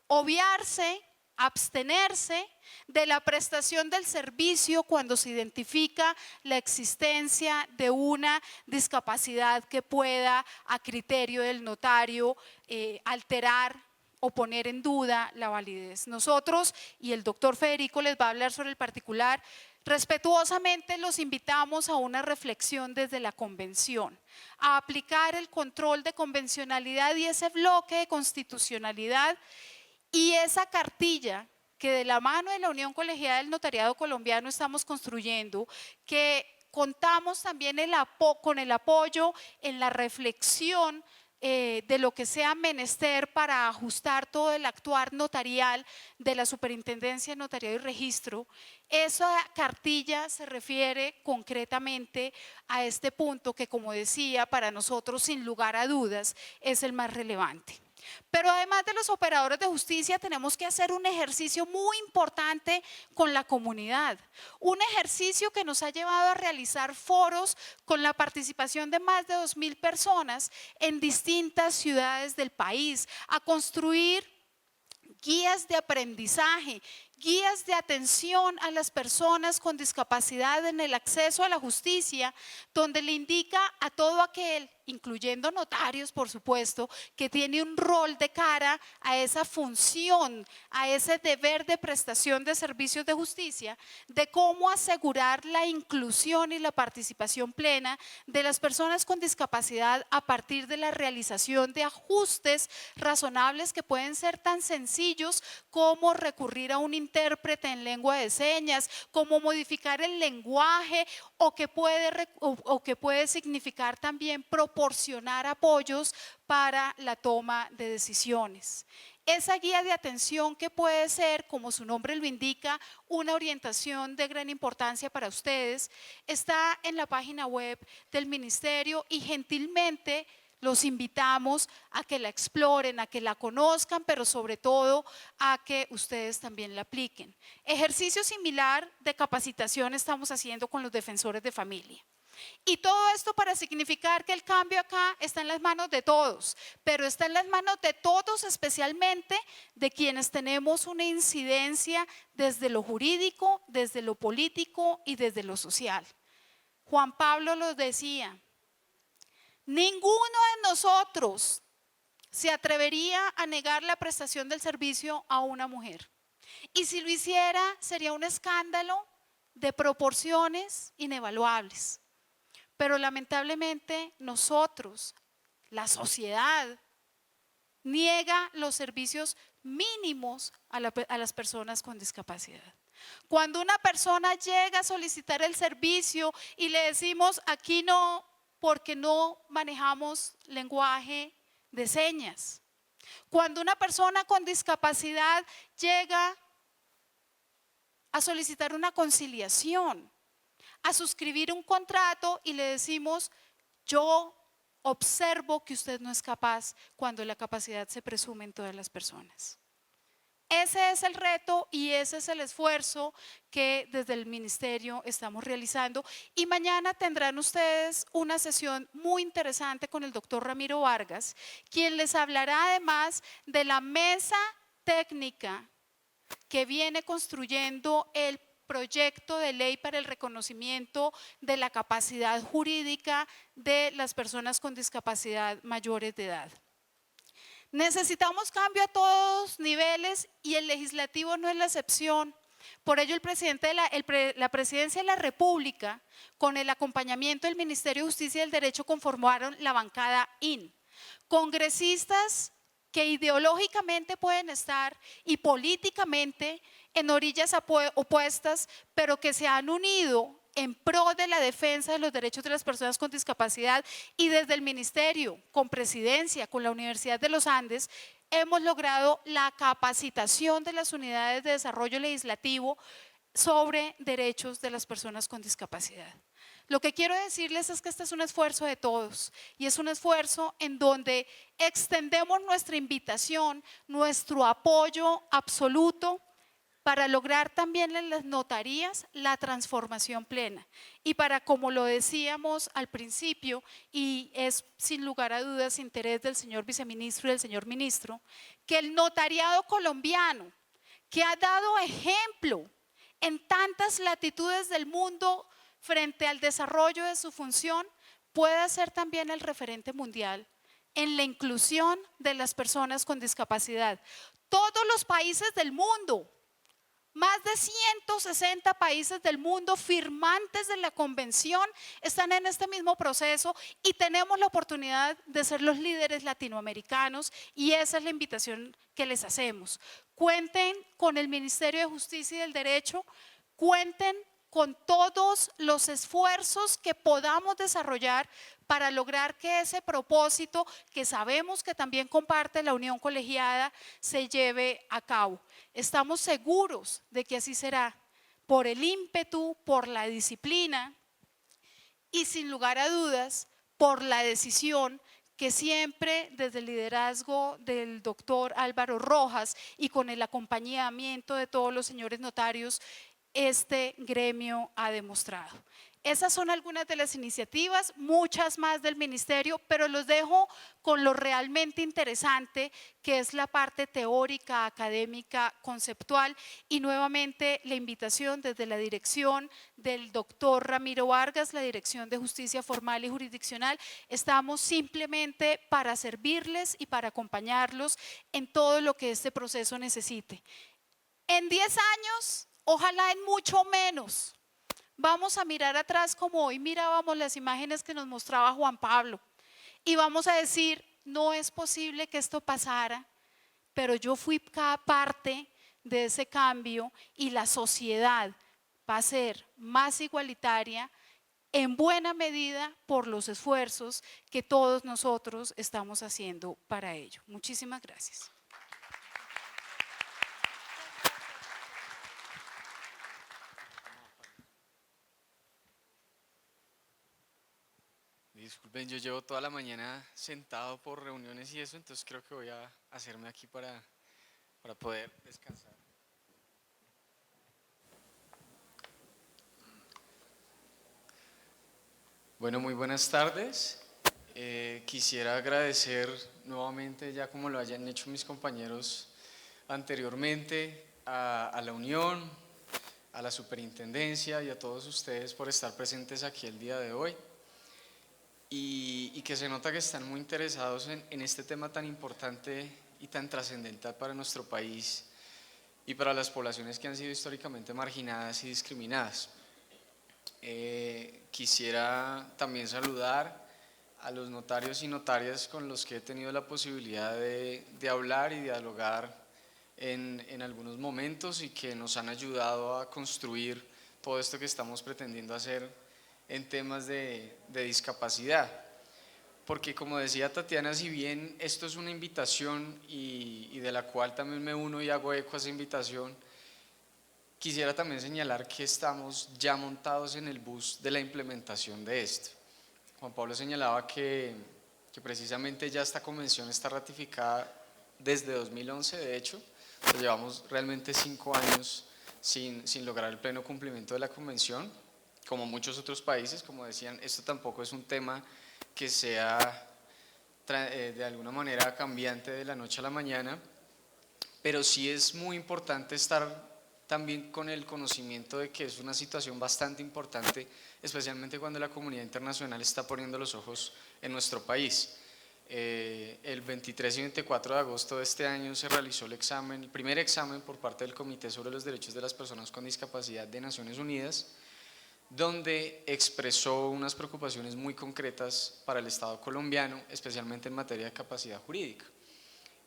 obviarse, abstenerse de la prestación del servicio cuando se identifica la existencia de una discapacidad que pueda, a criterio del notario, alterar o poner en duda la validez. Nosotros, y el doctor Federico les va a hablar sobre el particular, respetuosamente los invitamos a una reflexión desde la convención, a aplicar el control de convencionalidad y ese bloque de constitucionalidad y esa cartilla que de la mano de la Unión Colegiada del Notariado Colombiano estamos construyendo, que contamos también con el apoyo en la reflexión de lo que sea menester para ajustar todo el actuar notarial de la Superintendencia de Notariado y Registro. Esa cartilla se refiere concretamente a este punto que, como decía, para nosotros sin lugar a dudas es el más relevante. Pero además de los operadores de justicia tenemos que hacer un ejercicio muy importante con la comunidad, un ejercicio que nos ha llevado a realizar foros con la participación de más de 2.000 personas en distintas ciudades del país, a construir guías de aprendizaje, guías de atención a las personas con discapacidad en el acceso a la justicia, donde le indica a todo aquel, incluyendo notarios, por supuesto, que tiene un rol de cara a esa función, a ese deber de prestación de servicios de justicia, de cómo asegurar la inclusión y la participación plena de las personas con discapacidad a partir de la realización de ajustes razonables que pueden ser tan sencillos como recurrir a un intérprete en lengua de señas, como modificar el lenguaje o que puede significar también proporcionar apoyos para la toma de decisiones. Esa guía de atención que puede ser, como su nombre lo indica, una orientación de gran importancia para ustedes, está en la página web del ministerio y gentilmente los invitamos a que la exploren, a que la conozcan, pero sobre todo a que ustedes también la apliquen. Ejercicio similar de capacitación estamos haciendo con los defensores de familia. Y todo esto para significar que el cambio acá está en las manos de todos, pero está en las manos de todos, especialmente de quienes tenemos una incidencia desde lo jurídico, desde lo político y desde lo social. Juan Pablo lo decía, ninguno de nosotros se atrevería a negar la prestación del servicio a una mujer. Y si lo hiciera, sería un escándalo de proporciones inevaluables. Pero lamentablemente nosotros, la sociedad, niega los servicios mínimos a las personas con discapacidad. Cuando una persona llega a solicitar el servicio y le decimos aquí no, porque no manejamos lenguaje de señas. Cuando una persona con discapacidad llega a solicitar una conciliación, a suscribir un contrato y le decimos, yo observo que usted no es capaz cuando la capacidad se presume en todas las personas. Ese es el reto y ese es el esfuerzo que desde el ministerio estamos realizando. Y mañana tendrán ustedes una sesión muy interesante con el doctor Ramiro Vargas, quien les hablará además de la mesa técnica que viene construyendo el proyecto de ley para el reconocimiento de la capacidad jurídica de las personas con discapacidad mayores de edad. Necesitamos cambio a todos niveles y el legislativo no es la excepción. Por ello, el presidente de la Presidencia de la República, con el acompañamiento del Ministerio de Justicia y del Derecho, conformaron la bancada IN. Congresistas que ideológicamente pueden estar y políticamente en orillas opuestas, pero que se han unido en pro de la defensa de los derechos de las personas con discapacidad, y desde el ministerio, con presidencia, con la Universidad de los Andes, hemos logrado la capacitación de las unidades de desarrollo legislativo sobre derechos de las personas con discapacidad. Lo que quiero decirles es que este es un esfuerzo de todos y es un esfuerzo en donde extendemos nuestra invitación, nuestro apoyo absoluto para lograr también en las notarías la transformación plena y para, como lo decíamos al principio, y es sin lugar a dudas interés del señor viceministro y del señor ministro, que el notariado colombiano, que ha dado ejemplo en tantas latitudes del mundo frente al desarrollo de su función, pueda ser también el referente mundial en la inclusión de las personas con discapacidad. Todos los países del mundo, más de 160 países del mundo firmantes de la convención, están en este mismo proceso y tenemos la oportunidad de ser los líderes latinoamericanos, y esa es la invitación que les hacemos. Cuenten con el Ministerio de Justicia y del Derecho, cuenten con todos los esfuerzos que podamos desarrollar para lograr que ese propósito, que sabemos que también comparte la Unión Colegiada, se lleve a cabo. Estamos seguros de que así será, por el ímpetu, por la disciplina y sin lugar a dudas, por la decisión que siempre desde el liderazgo del doctor Álvaro Rojas y con el acompañamiento de todos los señores notarios, este gremio ha demostrado. Esas son algunas de las iniciativas, muchas más del ministerio, pero los dejo con lo realmente interesante, que es la parte teórica, académica, conceptual, y nuevamente la invitación desde la dirección del doctor Ramiro Vargas, la Dirección de Justicia Formal y Jurisdiccional. Estamos simplemente para servirles y para acompañarlos en todo lo que este proceso necesite. En 10 años, ojalá en mucho menos, vamos a mirar atrás como hoy mirábamos las imágenes que nos mostraba Juan Pablo y vamos a decir, no es posible que esto pasara, pero yo fui cada parte de ese cambio y la sociedad va a ser más igualitaria en buena medida por los esfuerzos que todos nosotros estamos haciendo para ello. Muchísimas gracias. Disculpen, yo llevo toda la mañana sentado por reuniones y eso, entonces creo que voy a hacerme aquí para poder descansar. Bueno, muy buenas tardes. Quisiera agradecer nuevamente, ya como lo hayan hecho mis compañeros anteriormente, a la Unión, a la Superintendencia y a todos ustedes por estar presentes aquí el día de hoy. Y que se nota que están muy interesados en este tema tan importante y tan trascendental para nuestro país y para las poblaciones que han sido históricamente marginadas y discriminadas. Quisiera también saludar a los notarios y notarias con los que he tenido la posibilidad de hablar y dialogar en algunos momentos y que nos han ayudado a construir todo esto que estamos pretendiendo hacer en temas de discapacidad. Porque como decía Tatiana, si bien esto es una invitación y de la cual también me uno y hago eco a esa invitación, quisiera también señalar que estamos ya montados en el bus de la implementación de esto. Juan Pablo señalaba que precisamente ya esta convención está ratificada desde 2011, de hecho, llevamos realmente 5 años sin lograr el pleno cumplimiento de la convención, como muchos otros países. Como decían, esto tampoco es un tema que sea de alguna manera cambiante de la noche a la mañana, pero sí es muy importante estar también con el conocimiento de que es una situación bastante importante, especialmente cuando la comunidad internacional está poniendo los ojos en nuestro país. El 23 y 24 de agosto de este año se realizó el primer examen por parte del Comité sobre los Derechos de las Personas con Discapacidad de Naciones Unidas, donde expresó unas preocupaciones muy concretas para el Estado colombiano, especialmente en materia de capacidad jurídica.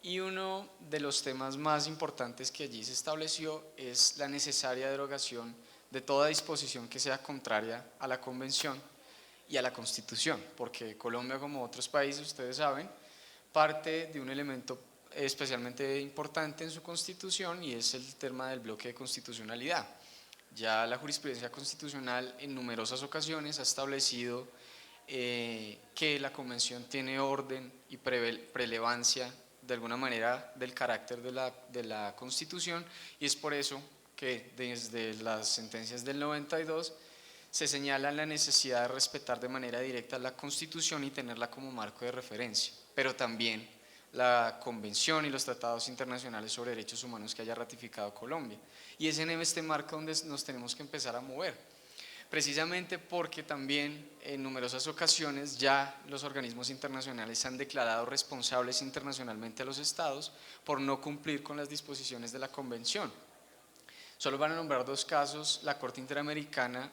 Y uno de los temas más importantes que allí se estableció es la necesaria derogación de toda disposición que sea contraria a la Convención y a la Constitución, porque Colombia, como otros países, ustedes saben, parte de un elemento especialmente importante en su Constitución, y es el tema del bloque de constitucionalidad. Ya la jurisprudencia constitucional en numerosas ocasiones ha establecido que la Convención tiene orden y prelevancia de alguna manera del carácter de la Constitución, y es por eso que desde las sentencias del 92 se señala la necesidad de respetar de manera directa la Constitución y tenerla como marco de referencia, pero también la Convención y los tratados internacionales sobre derechos humanos que haya ratificado Colombia. Y es en este marco donde nos tenemos que empezar a mover, precisamente porque también en numerosas ocasiones ya los organismos internacionales han declarado responsables internacionalmente a los estados por no cumplir con las disposiciones de la Convención. Solo van a nombrar 2 casos. La Corte Interamericana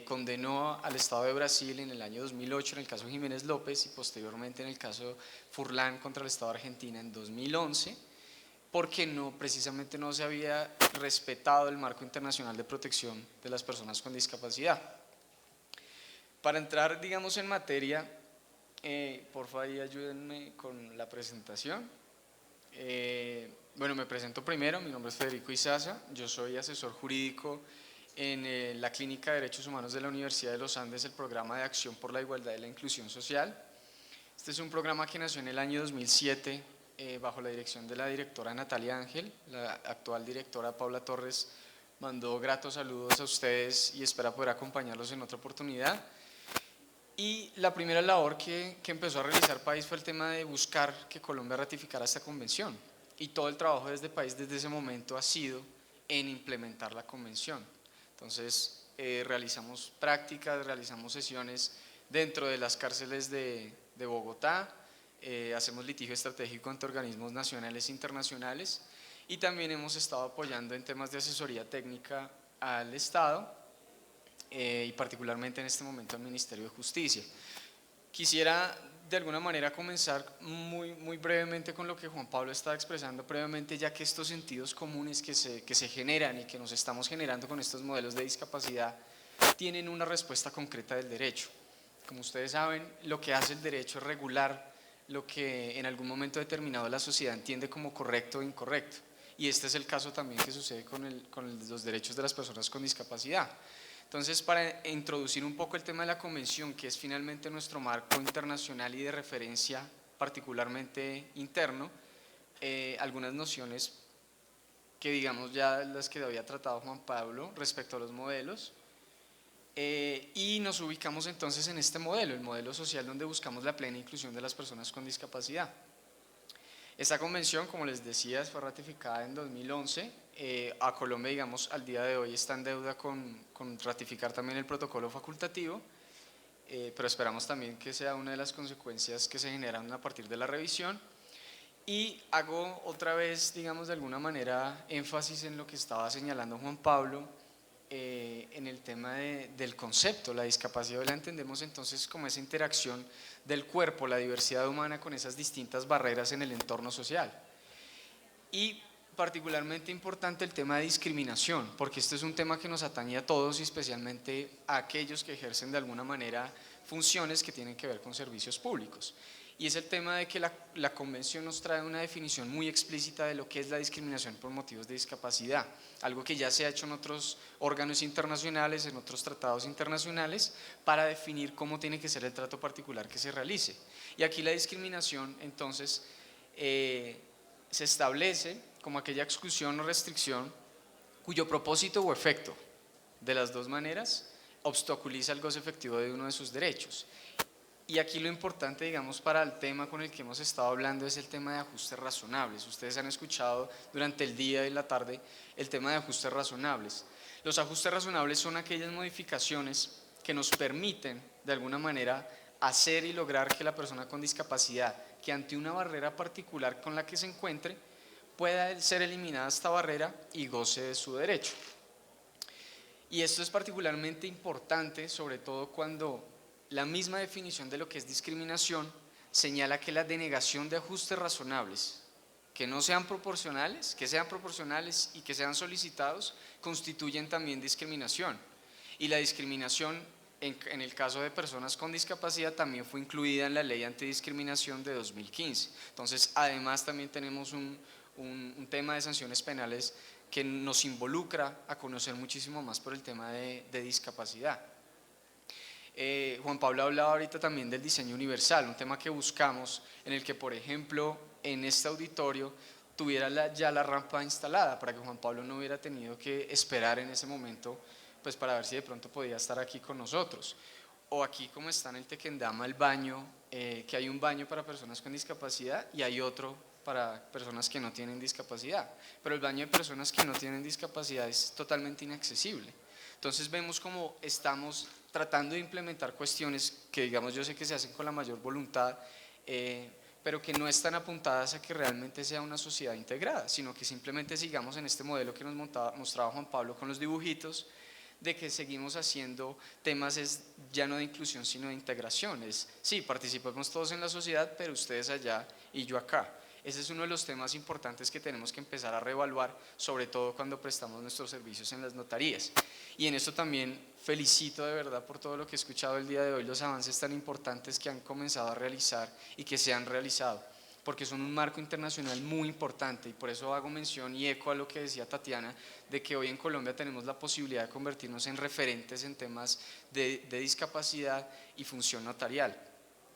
condenó al Estado de Brasil en el año 2008 en el caso Jiménez López, y posteriormente en el caso Furlan contra el Estado de Argentina en 2011, porque precisamente no se había respetado el marco internacional de protección de las personas con discapacidad. Para entrar, digamos, en materia, por favor, ayúdenme con la presentación. Bueno, me presento primero. Mi nombre es Federico Izaza, yo soy asesor jurídico en la Clínica de Derechos Humanos de la Universidad de los Andes, el programa de acción por la igualdad y la inclusión social. Este es un programa que nació en el año 2007 bajo la dirección de la directora Natalia Ángel. La actual directora Paula Torres mandó gratos saludos a ustedes y espera poder acompañarlos en otra oportunidad. Y la primera labor que empezó a realizar País fue el tema de buscar que Colombia ratificara esta convención. Y todo el trabajo desde País desde ese momento ha sido en implementar la convención. Entonces, realizamos prácticas, realizamos sesiones dentro de las cárceles de Bogotá, hacemos litigio estratégico ante organismos nacionales e internacionales y también hemos estado apoyando en temas de asesoría técnica al Estado y particularmente en este momento al Ministerio de Justicia. Quisiera de alguna manera comenzar muy brevemente con lo que Juan Pablo estaba expresando previamente, ya que estos sentidos comunes que se generan y que nos estamos generando con estos modelos de discapacidad tienen una respuesta concreta del derecho. Como ustedes saben, lo que hace el derecho es regular lo que en algún momento determinado la sociedad entiende como correcto o incorrecto. Y este es el caso también que sucede con los derechos de las personas con discapacidad. Entonces, para introducir un poco el tema de la convención, que es finalmente nuestro marco internacional y de referencia particularmente interno, algunas nociones que digamos ya las que había tratado Juan Pablo respecto a los modelos, y nos ubicamos entonces en este modelo, el modelo social donde buscamos la plena inclusión de las personas con discapacidad. Esta convención, como les decía, fue ratificada en 2011, a Colombia, digamos, al día de hoy está en deuda con ratificar también el protocolo facultativo, pero esperamos también que sea una de las consecuencias que se generan a partir de la revisión. Y hago otra vez, digamos, de alguna manera énfasis en lo que estaba señalando Juan Pablo, en el tema del concepto. La discapacidad la entendemos entonces como esa interacción del cuerpo, la diversidad humana con esas distintas barreras en el entorno social. Y particularmente importante el tema de discriminación, porque este es un tema que nos atañe a todos y especialmente a aquellos que ejercen de alguna manera funciones que tienen que ver con servicios públicos. Y es el tema de que la convención nos trae una definición muy explícita de lo que es la discriminación por motivos de discapacidad, algo que ya se ha hecho en otros órganos internacionales, en otros tratados internacionales, para definir cómo tiene que ser el trato particular que se realice. Y aquí la discriminación entonces se establece como aquella exclusión o restricción cuyo propósito o efecto, de las dos maneras, obstaculiza el goce efectivo de uno de sus derechos. Y aquí lo importante, digamos, para el tema con el que hemos estado hablando es el tema de ajustes razonables. Ustedes han escuchado durante el día y la tarde el tema de ajustes razonables. Los ajustes razonables son aquellas modificaciones que nos permiten, de alguna manera, hacer y lograr que la persona con discapacidad, que ante una barrera particular con la que se encuentre, pueda ser eliminada esta barrera y goce de su derecho. Y esto es particularmente importante, sobre todo cuando la misma definición de lo que es discriminación señala que la denegación de ajustes razonables que no sean proporcionales, que sean proporcionales y que sean solicitados, constituyen también discriminación. Y la discriminación en el caso de personas con discapacidad también fue incluida en la Ley Antidiscriminación de 2015. Entonces, además también tenemos un tema de sanciones penales que nos involucra a conocer muchísimo más por el tema de discapacidad. Juan Pablo hablaba ahorita también del diseño universal, un tema que buscamos en el que, por ejemplo, en este auditorio tuviera ya la rampa instalada para que Juan Pablo no hubiera tenido que esperar en ese momento pues para ver si de pronto podía estar aquí con nosotros. O aquí como está en el Tequendama el baño, que hay un baño para personas con discapacidad y hay otro para personas que no tienen discapacidad, pero el baño de personas que no tienen discapacidad es totalmente inaccesible. Entonces vemos cómo estamos tratando de implementar cuestiones que digamos yo sé que se hacen con la mayor voluntad, pero que no están apuntadas a que realmente sea una sociedad integrada, sino que simplemente sigamos en este modelo que nos mostraba Juan Pablo con los dibujitos, de que seguimos haciendo temas ya no de inclusión sino de integración. Sí, participemos todos en la sociedad, pero ustedes allá y yo acá. Ese es uno de los temas importantes que tenemos que empezar a reevaluar, sobre todo cuando prestamos nuestros servicios en las notarías. Y en esto también felicito de verdad por todo lo que he escuchado el día de hoy, los avances tan importantes que han comenzado a realizar y que se han realizado, porque son un marco internacional muy importante y por eso hago mención y eco a lo que decía Tatiana, de que hoy en Colombia tenemos la posibilidad de convertirnos en referentes en temas de discapacidad y función notarial.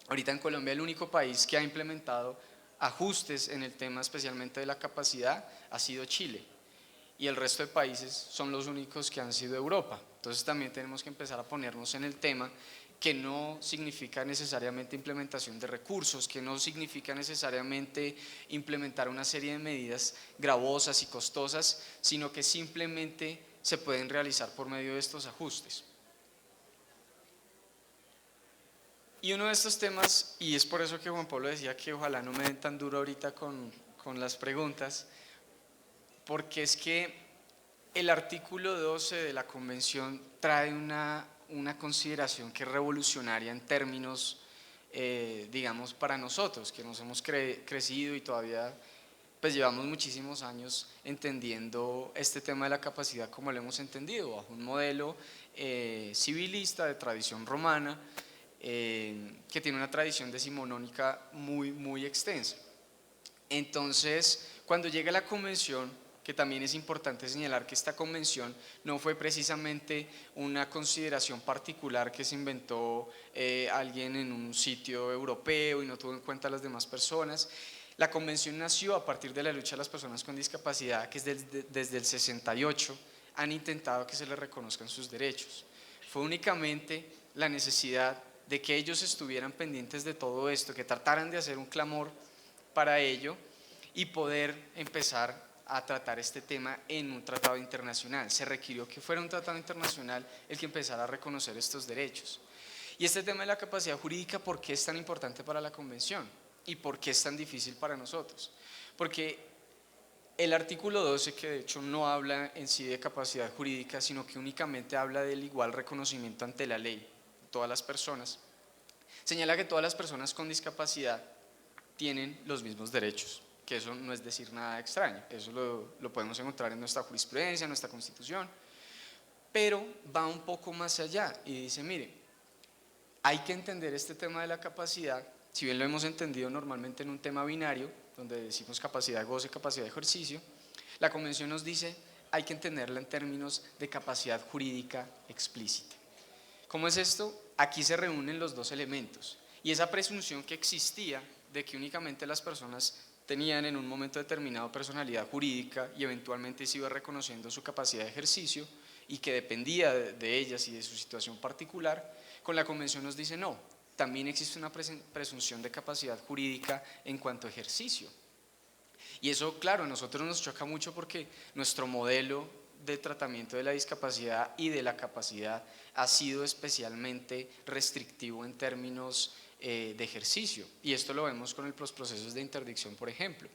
Ahorita en Colombia el único país que ha implementado ajustes en el tema especialmente de la capacidad ha sido Chile. y el resto de países son los únicos que han sido Europa. Entonces también tenemos que empezar a ponernos en el tema, que no significa necesariamente implementación de recursos, que no significa necesariamente implementar una serie de medidas gravosas y costosas, sino que simplemente se pueden realizar por medio de estos ajustes. Y uno de estos temas, y es por eso que Juan Pablo decía que ojalá no me den tan duro ahorita con las preguntas, porque es que el artículo 12 de la Convención trae una consideración que es revolucionaria en términos, digamos, para nosotros, que nos hemos crecido y todavía pues llevamos muchísimos años entendiendo este tema de la capacidad como lo hemos entendido, bajo un modelo civilista de tradición romana, que tiene una tradición decimonónica muy extensa. Entonces, cuando llega la convención, que también es importante señalar que esta convención no fue precisamente una consideración particular que se inventó alguien en un sitio europeo y no tuvo en cuenta a las demás personas. La convención nació a partir de la lucha de las personas con discapacidad, que es desde el 68 han intentado que se les reconozcan sus derechos. Fue únicamente la necesidad de que ellos estuvieran pendientes de todo esto, que trataran de hacer un clamor para ello y poder empezar a tratar este tema en un tratado internacional. Se requirió que fuera un tratado internacional el que empezara a reconocer estos derechos. Y este tema de la capacidad jurídica, ¿por qué es tan importante para la Convención? ¿Y por qué es tan difícil para nosotros? Porque el artículo 12, que de hecho no habla en sí de capacidad jurídica, sino que únicamente habla del igual reconocimiento ante la ley de todas las personas, señala que todas las personas con discapacidad tienen los mismos derechos, que eso no es decir nada extraño, eso lo podemos encontrar en nuestra jurisprudencia, en nuestra Constitución, pero va un poco más allá y dice, mire, hay que entender este tema de la capacidad, si bien lo hemos entendido normalmente en un tema binario, donde decimos capacidad de goce, capacidad de ejercicio, la Convención nos dice, hay que entenderla en términos de capacidad jurídica explícita. ¿Cómo es esto? Aquí se reúnen los dos elementos, y esa presunción que existía de que únicamente las personas tenían en un momento determinado personalidad jurídica y eventualmente se iba reconociendo su capacidad de ejercicio y que dependía de ellas y de su situación particular, con la Convención nos dice no, también existe una presunción de capacidad jurídica en cuanto a ejercicio. Y eso, claro, a nosotros nos choca mucho porque nuestro modelo de tratamiento de la discapacidad y de la capacidad ha sido especialmente restrictivo en términos de ejercicio, y esto lo vemos con los procesos de interdicción, por ejemplo,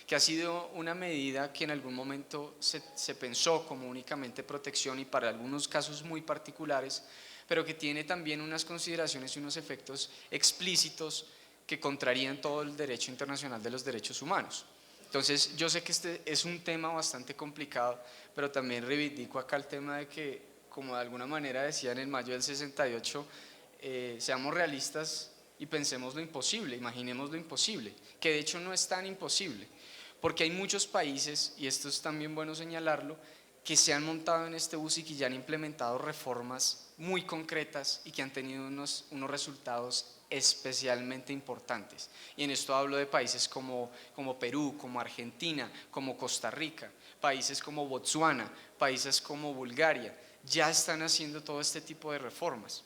que ha sido una medida que en algún momento se pensó como únicamente protección y para algunos casos muy particulares, pero que tiene también unas consideraciones y unos efectos explícitos que contrarían todo el derecho internacional de los derechos humanos. Entonces yo sé que este es un tema bastante complicado, pero también reivindico acá el tema de que, como de alguna manera decían en mayo del 68, seamos realistas y pensemos lo imposible, imaginemos lo imposible, que de hecho no es tan imposible, porque hay muchos países, y esto es también bueno señalarlo, que se han montado en este bus y que ya han implementado reformas muy concretas y que han tenido unos resultados especialmente importantes. Y en esto hablo de países como Perú, como Argentina, como Costa Rica, países como Botsuana, países como Bulgaria, ya están haciendo todo este tipo de reformas.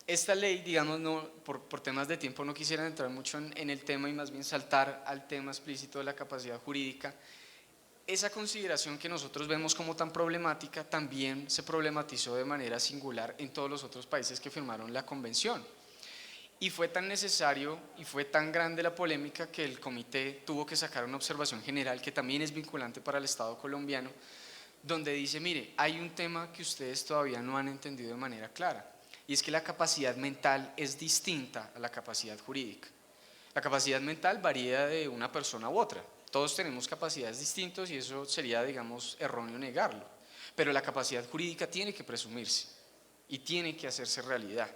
Esta ley, digamos, no, por temas de tiempo no quisiera entrar mucho en el tema y más bien saltar al tema explícito de la capacidad jurídica. Esa consideración que nosotros vemos como tan problemática también se problematizó de manera singular en todos los otros países que firmaron la convención. Y fue tan necesario y fue tan grande la polémica que el comité tuvo que sacar una observación general que también es vinculante para el Estado colombiano, donde dice, mire, hay un tema que ustedes todavía no han entendido de manera clara, y es que la capacidad mental es distinta a la capacidad jurídica. La capacidad mental varía de una persona u otra, todos tenemos capacidades distintas y eso sería, digamos, erróneo negarlo, pero la capacidad jurídica tiene que presumirse y tiene que hacerse realidad.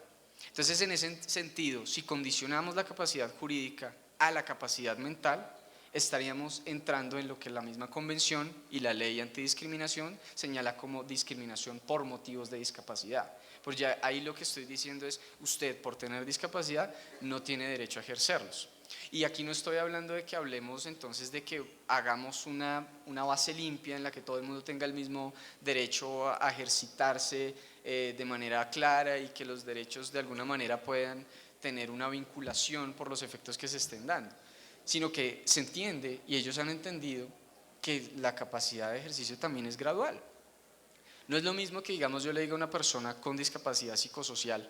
Entonces, en ese sentido, si condicionamos la capacidad jurídica a la capacidad mental, estaríamos entrando en lo que la misma convención y la ley antidiscriminación señala como discriminación por motivos de discapacidad. Pues ya ahí lo que estoy diciendo es, usted por tener discapacidad no tiene derecho a ejercerlos. Y aquí no estoy hablando de que hablemos entonces de que hagamos una base limpia en la que todo el mundo tenga el mismo derecho a ejercitarse de manera clara y que los derechos de alguna manera puedan tener una vinculación por los efectos que se estén dando, sino que se entiende y ellos han entendido que la capacidad de ejercicio también es gradual. No es lo mismo que, digamos, yo le diga a una persona con discapacidad psicosocial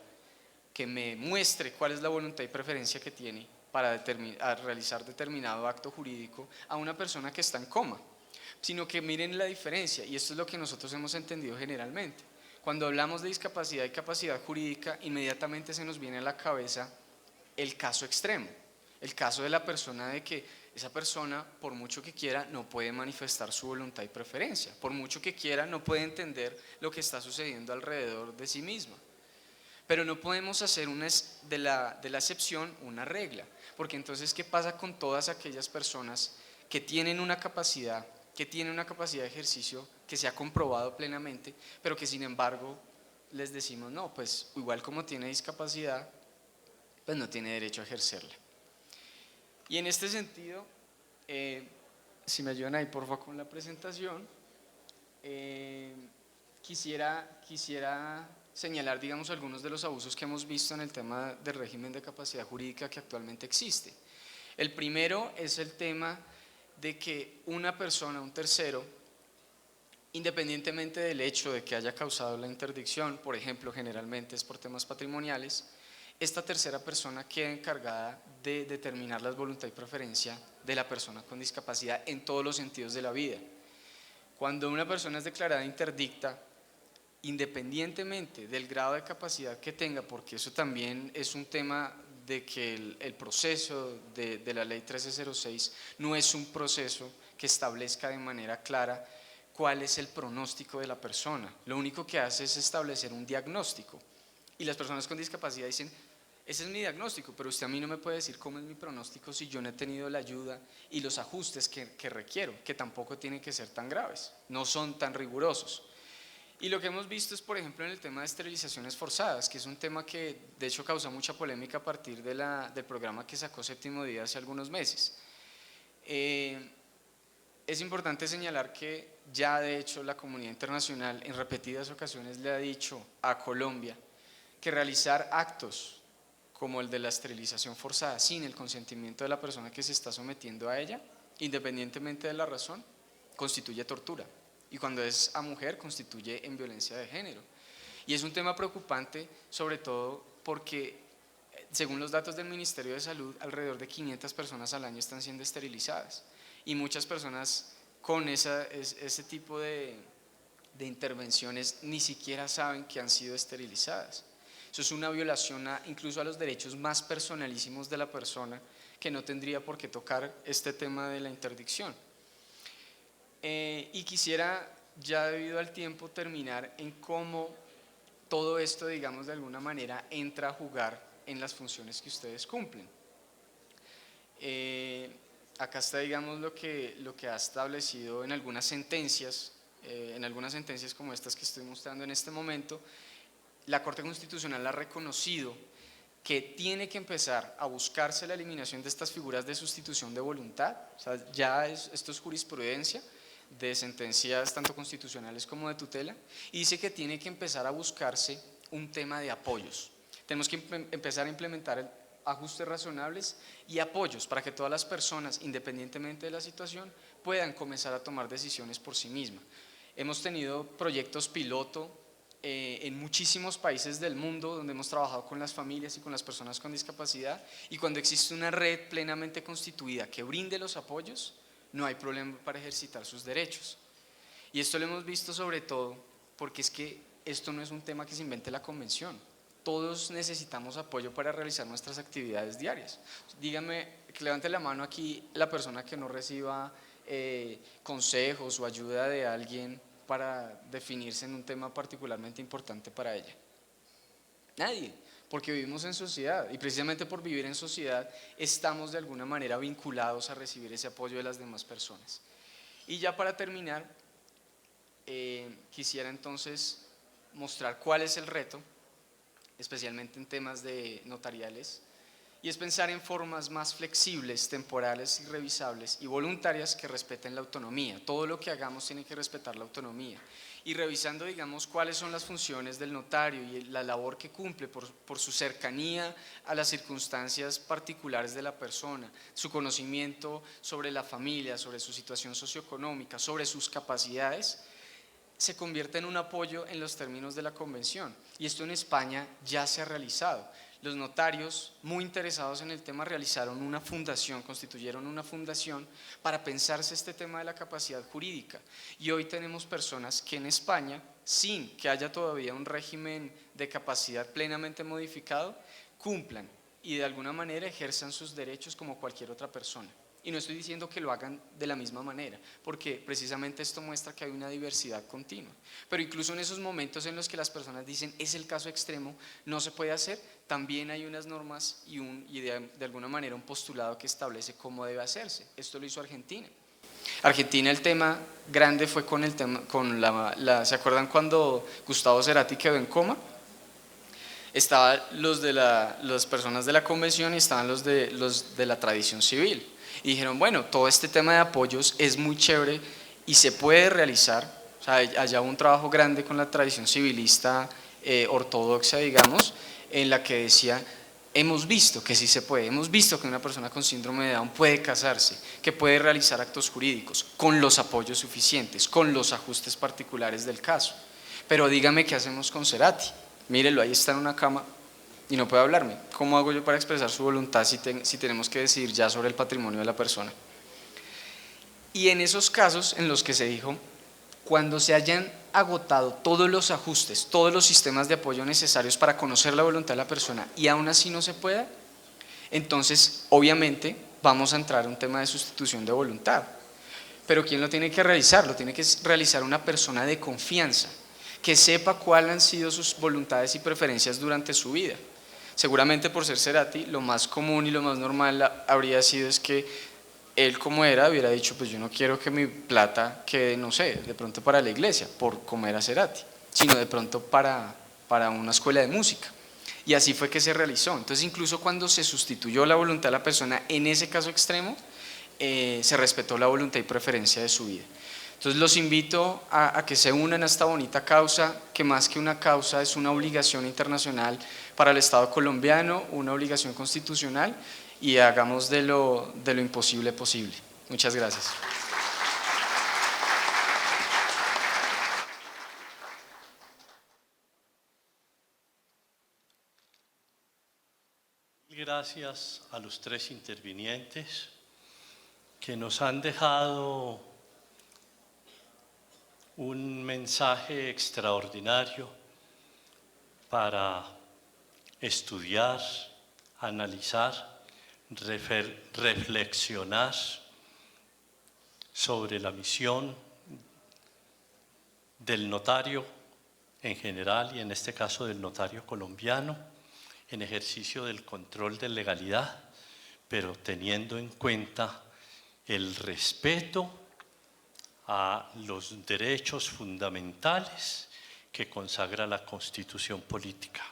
que me muestre cuál es la voluntad y preferencia que tiene para realizar determinado acto jurídico a una persona que está en coma, sino que miren la diferencia, y esto es lo que nosotros hemos entendido generalmente. Cuando hablamos de discapacidad y capacidad jurídica, inmediatamente se nos viene a la cabeza el caso extremo, el caso de la persona de que esa persona, por mucho que quiera, no puede manifestar su voluntad y preferencia, por mucho que quiera, no puede entender lo que está sucediendo alrededor de sí misma. Pero no podemos hacer de la excepción una regla, porque entonces, ¿qué pasa con todas aquellas personas que tienen una capacidad de ejercicio que se ha comprobado plenamente, pero que sin embargo les decimos, no, pues igual como tiene discapacidad, pues no tiene derecho a ejercerla? Y en este sentido, si me ayudan ahí por favor con la presentación, quisiera señalar, digamos, algunos de los abusos que hemos visto en el tema del régimen de capacidad jurídica que actualmente existe. El primero es el tema de que una persona, un tercero, independientemente del hecho de que haya causado la interdicción, por ejemplo, generalmente es por temas patrimoniales, esta tercera persona queda encargada de determinar la voluntad y preferencia de la persona con discapacidad en todos los sentidos de la vida. Cuando una persona es declarada interdicta, independientemente del grado de capacidad que tenga, porque eso también es un tema de que el proceso de la ley 1306 no es un proceso que establezca de manera clara cuál es el pronóstico de la persona. Lo único que hace es establecer un diagnóstico. Y las personas con discapacidad dicen, ese es mi diagnóstico, pero usted a mí no me puede decir cómo es mi pronóstico si yo no he tenido la ayuda y los ajustes que requiero, que tampoco tienen que ser tan graves, no son tan rigurosos. Y lo que hemos visto es, por ejemplo, en el tema de esterilizaciones forzadas, que es un tema que de hecho causa mucha polémica a partir del programa que sacó Séptimo Día hace algunos meses. Es importante señalar que ya de hecho la comunidad internacional en repetidas ocasiones le ha dicho a Colombia que realizar actos como el de la esterilización forzada sin el consentimiento de la persona que se está sometiendo a ella, independientemente de la razón, constituye tortura. Y cuando es a mujer, constituye en violencia de género. Y es un tema preocupante, sobre todo porque, según los datos del Ministerio de Salud, alrededor de 500 personas al año están siendo esterilizadas. Y muchas personas con ese tipo de intervenciones ni siquiera saben que han sido esterilizadas. Eso es una violación incluso a los derechos más personalísimos de la persona, que no tendría por qué tocar este tema de la interdicción. Y quisiera, ya debido al tiempo, terminar en cómo todo esto, digamos, de alguna manera entra a jugar en las funciones que ustedes cumplen. Acá está, digamos, lo que ha establecido en algunas sentencias como estas que estoy mostrando en este momento. La Corte Constitucional ha reconocido que tiene que empezar a buscarse la eliminación de estas figuras de sustitución de voluntad. O sea, ya esto es jurisprudencia de sentencias tanto constitucionales como de tutela, y dice que tiene que empezar a buscarse un tema de apoyos. Tenemos que empezar a implementar ajustes razonables y apoyos para que todas las personas, independientemente de la situación, puedan comenzar a tomar decisiones por sí mismas. Hemos tenido proyectos piloto en muchísimos países del mundo donde hemos trabajado con las familias y con las personas con discapacidad, y cuando existe una red plenamente constituida que brinde los apoyos, no hay problema para ejercitar sus derechos. Y esto lo hemos visto sobre todo porque es que esto no es un tema que se invente la convención. Todos necesitamos apoyo para realizar nuestras actividades diarias. Dígame, que levante la mano aquí la persona que no reciba consejos o ayuda de alguien para definirse en un tema particularmente importante para ella. Nadie, porque vivimos en sociedad, y precisamente por vivir en sociedad estamos de alguna manera vinculados a recibir ese apoyo de las demás personas. Y ya para terminar, quisiera entonces mostrar cuál es el reto, especialmente en temas notariales, y es pensar en formas más flexibles, temporales y revisables y voluntarias que respeten la autonomía. Todo lo que hagamos tiene que respetar la autonomía. Y revisando, digamos, cuáles son las funciones del notario y la labor que cumple por su cercanía a las circunstancias particulares de la persona, su conocimiento sobre la familia, sobre su situación socioeconómica, sobre sus capacidades, se convierte en un apoyo en los términos de la convención. Y esto en España ya se ha realizado. Los notarios, muy interesados en el tema, realizaron una fundación, constituyeron una fundación para pensarse este tema de la capacidad jurídica. Y hoy tenemos personas que en España, sin que haya todavía un régimen de capacidad plenamente modificado, cumplan y de alguna manera ejerzan sus derechos como cualquier otra persona. Y no estoy diciendo que lo hagan de la misma manera, porque precisamente esto muestra que hay una diversidad continua. Pero incluso en esos momentos en los que las personas dicen es el caso extremo, no se puede hacer, también hay unas normas y de alguna manera un postulado que establece cómo debe hacerse. Esto lo hizo Argentina. Argentina, el tema grande fue con el tema, ¿se acuerdan cuando Gustavo Cerati quedó en coma? Estaban las personas de la convención y estaban los de la tradición civil. Y dijeron, bueno, todo este tema de apoyos es muy chévere y se puede realizar. O sea, allá hubo un trabajo grande con la tradición civilista ortodoxa, digamos, en la que decía, hemos visto que sí se puede, hemos visto que una persona con síndrome de Down puede casarse, que puede realizar actos jurídicos con los apoyos suficientes, con los ajustes particulares del caso. Pero dígame qué hacemos con Cerati. Mírelo, ahí está en una cama y no puede hablarme. ¿Cómo hago yo para expresar su voluntad si tenemos que decidir ya sobre el patrimonio de la persona? Y en esos casos en los que se dijo, cuando se hayan agotado todos los ajustes, todos los sistemas de apoyo necesarios para conocer la voluntad de la persona y aún así no se pueda, entonces obviamente vamos a entrar a un tema de sustitución de voluntad. Pero ¿quién lo tiene que realizar? Lo tiene que realizar una persona de confianza, que sepa cuáles han sido sus voluntades y preferencias durante su vida. Seguramente por ser Cerati, lo más común y lo más normal habría sido es que él, como era, hubiera dicho, pues yo no quiero que mi plata quede, no sé, de pronto para la iglesia, por como era Cerati, sino de pronto para una escuela de música. Y así fue que se realizó. Entonces, incluso cuando se sustituyó la voluntad de la persona, en ese caso extremo, se respetó la voluntad y preferencia de su vida. Entonces los invito a que se unan a esta bonita causa, que más que una causa es una obligación internacional para el Estado colombiano, una obligación constitucional, y hagamos de lo imposible posible. Muchas gracias. Gracias a los tres intervinientes que nos han dejado un mensaje extraordinario para estudiar, analizar, reflexionar sobre la misión del notario en general y en este caso del notario colombiano en ejercicio del control de legalidad, pero teniendo en cuenta el respeto a los derechos fundamentales que consagra la Constitución política.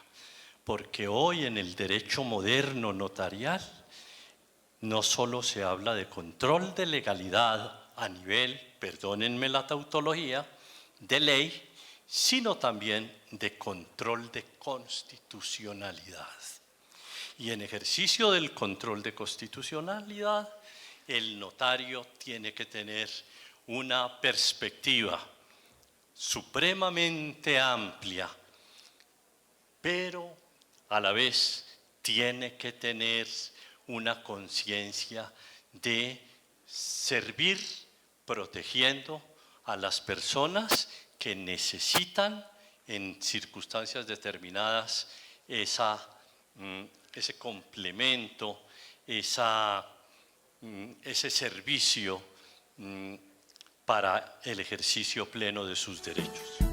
Porque hoy en el derecho moderno notarial no solo se habla de control de legalidad a nivel, perdónenme la tautología, de ley, sino también de control de constitucionalidad. Y en ejercicio del control de constitucionalidad, el notario tiene que tener una perspectiva supremamente amplia, pero a la vez tiene que tener una conciencia de servir protegiendo a las personas que necesitan en circunstancias determinadas ese complemento, ese servicio para el ejercicio pleno de sus derechos.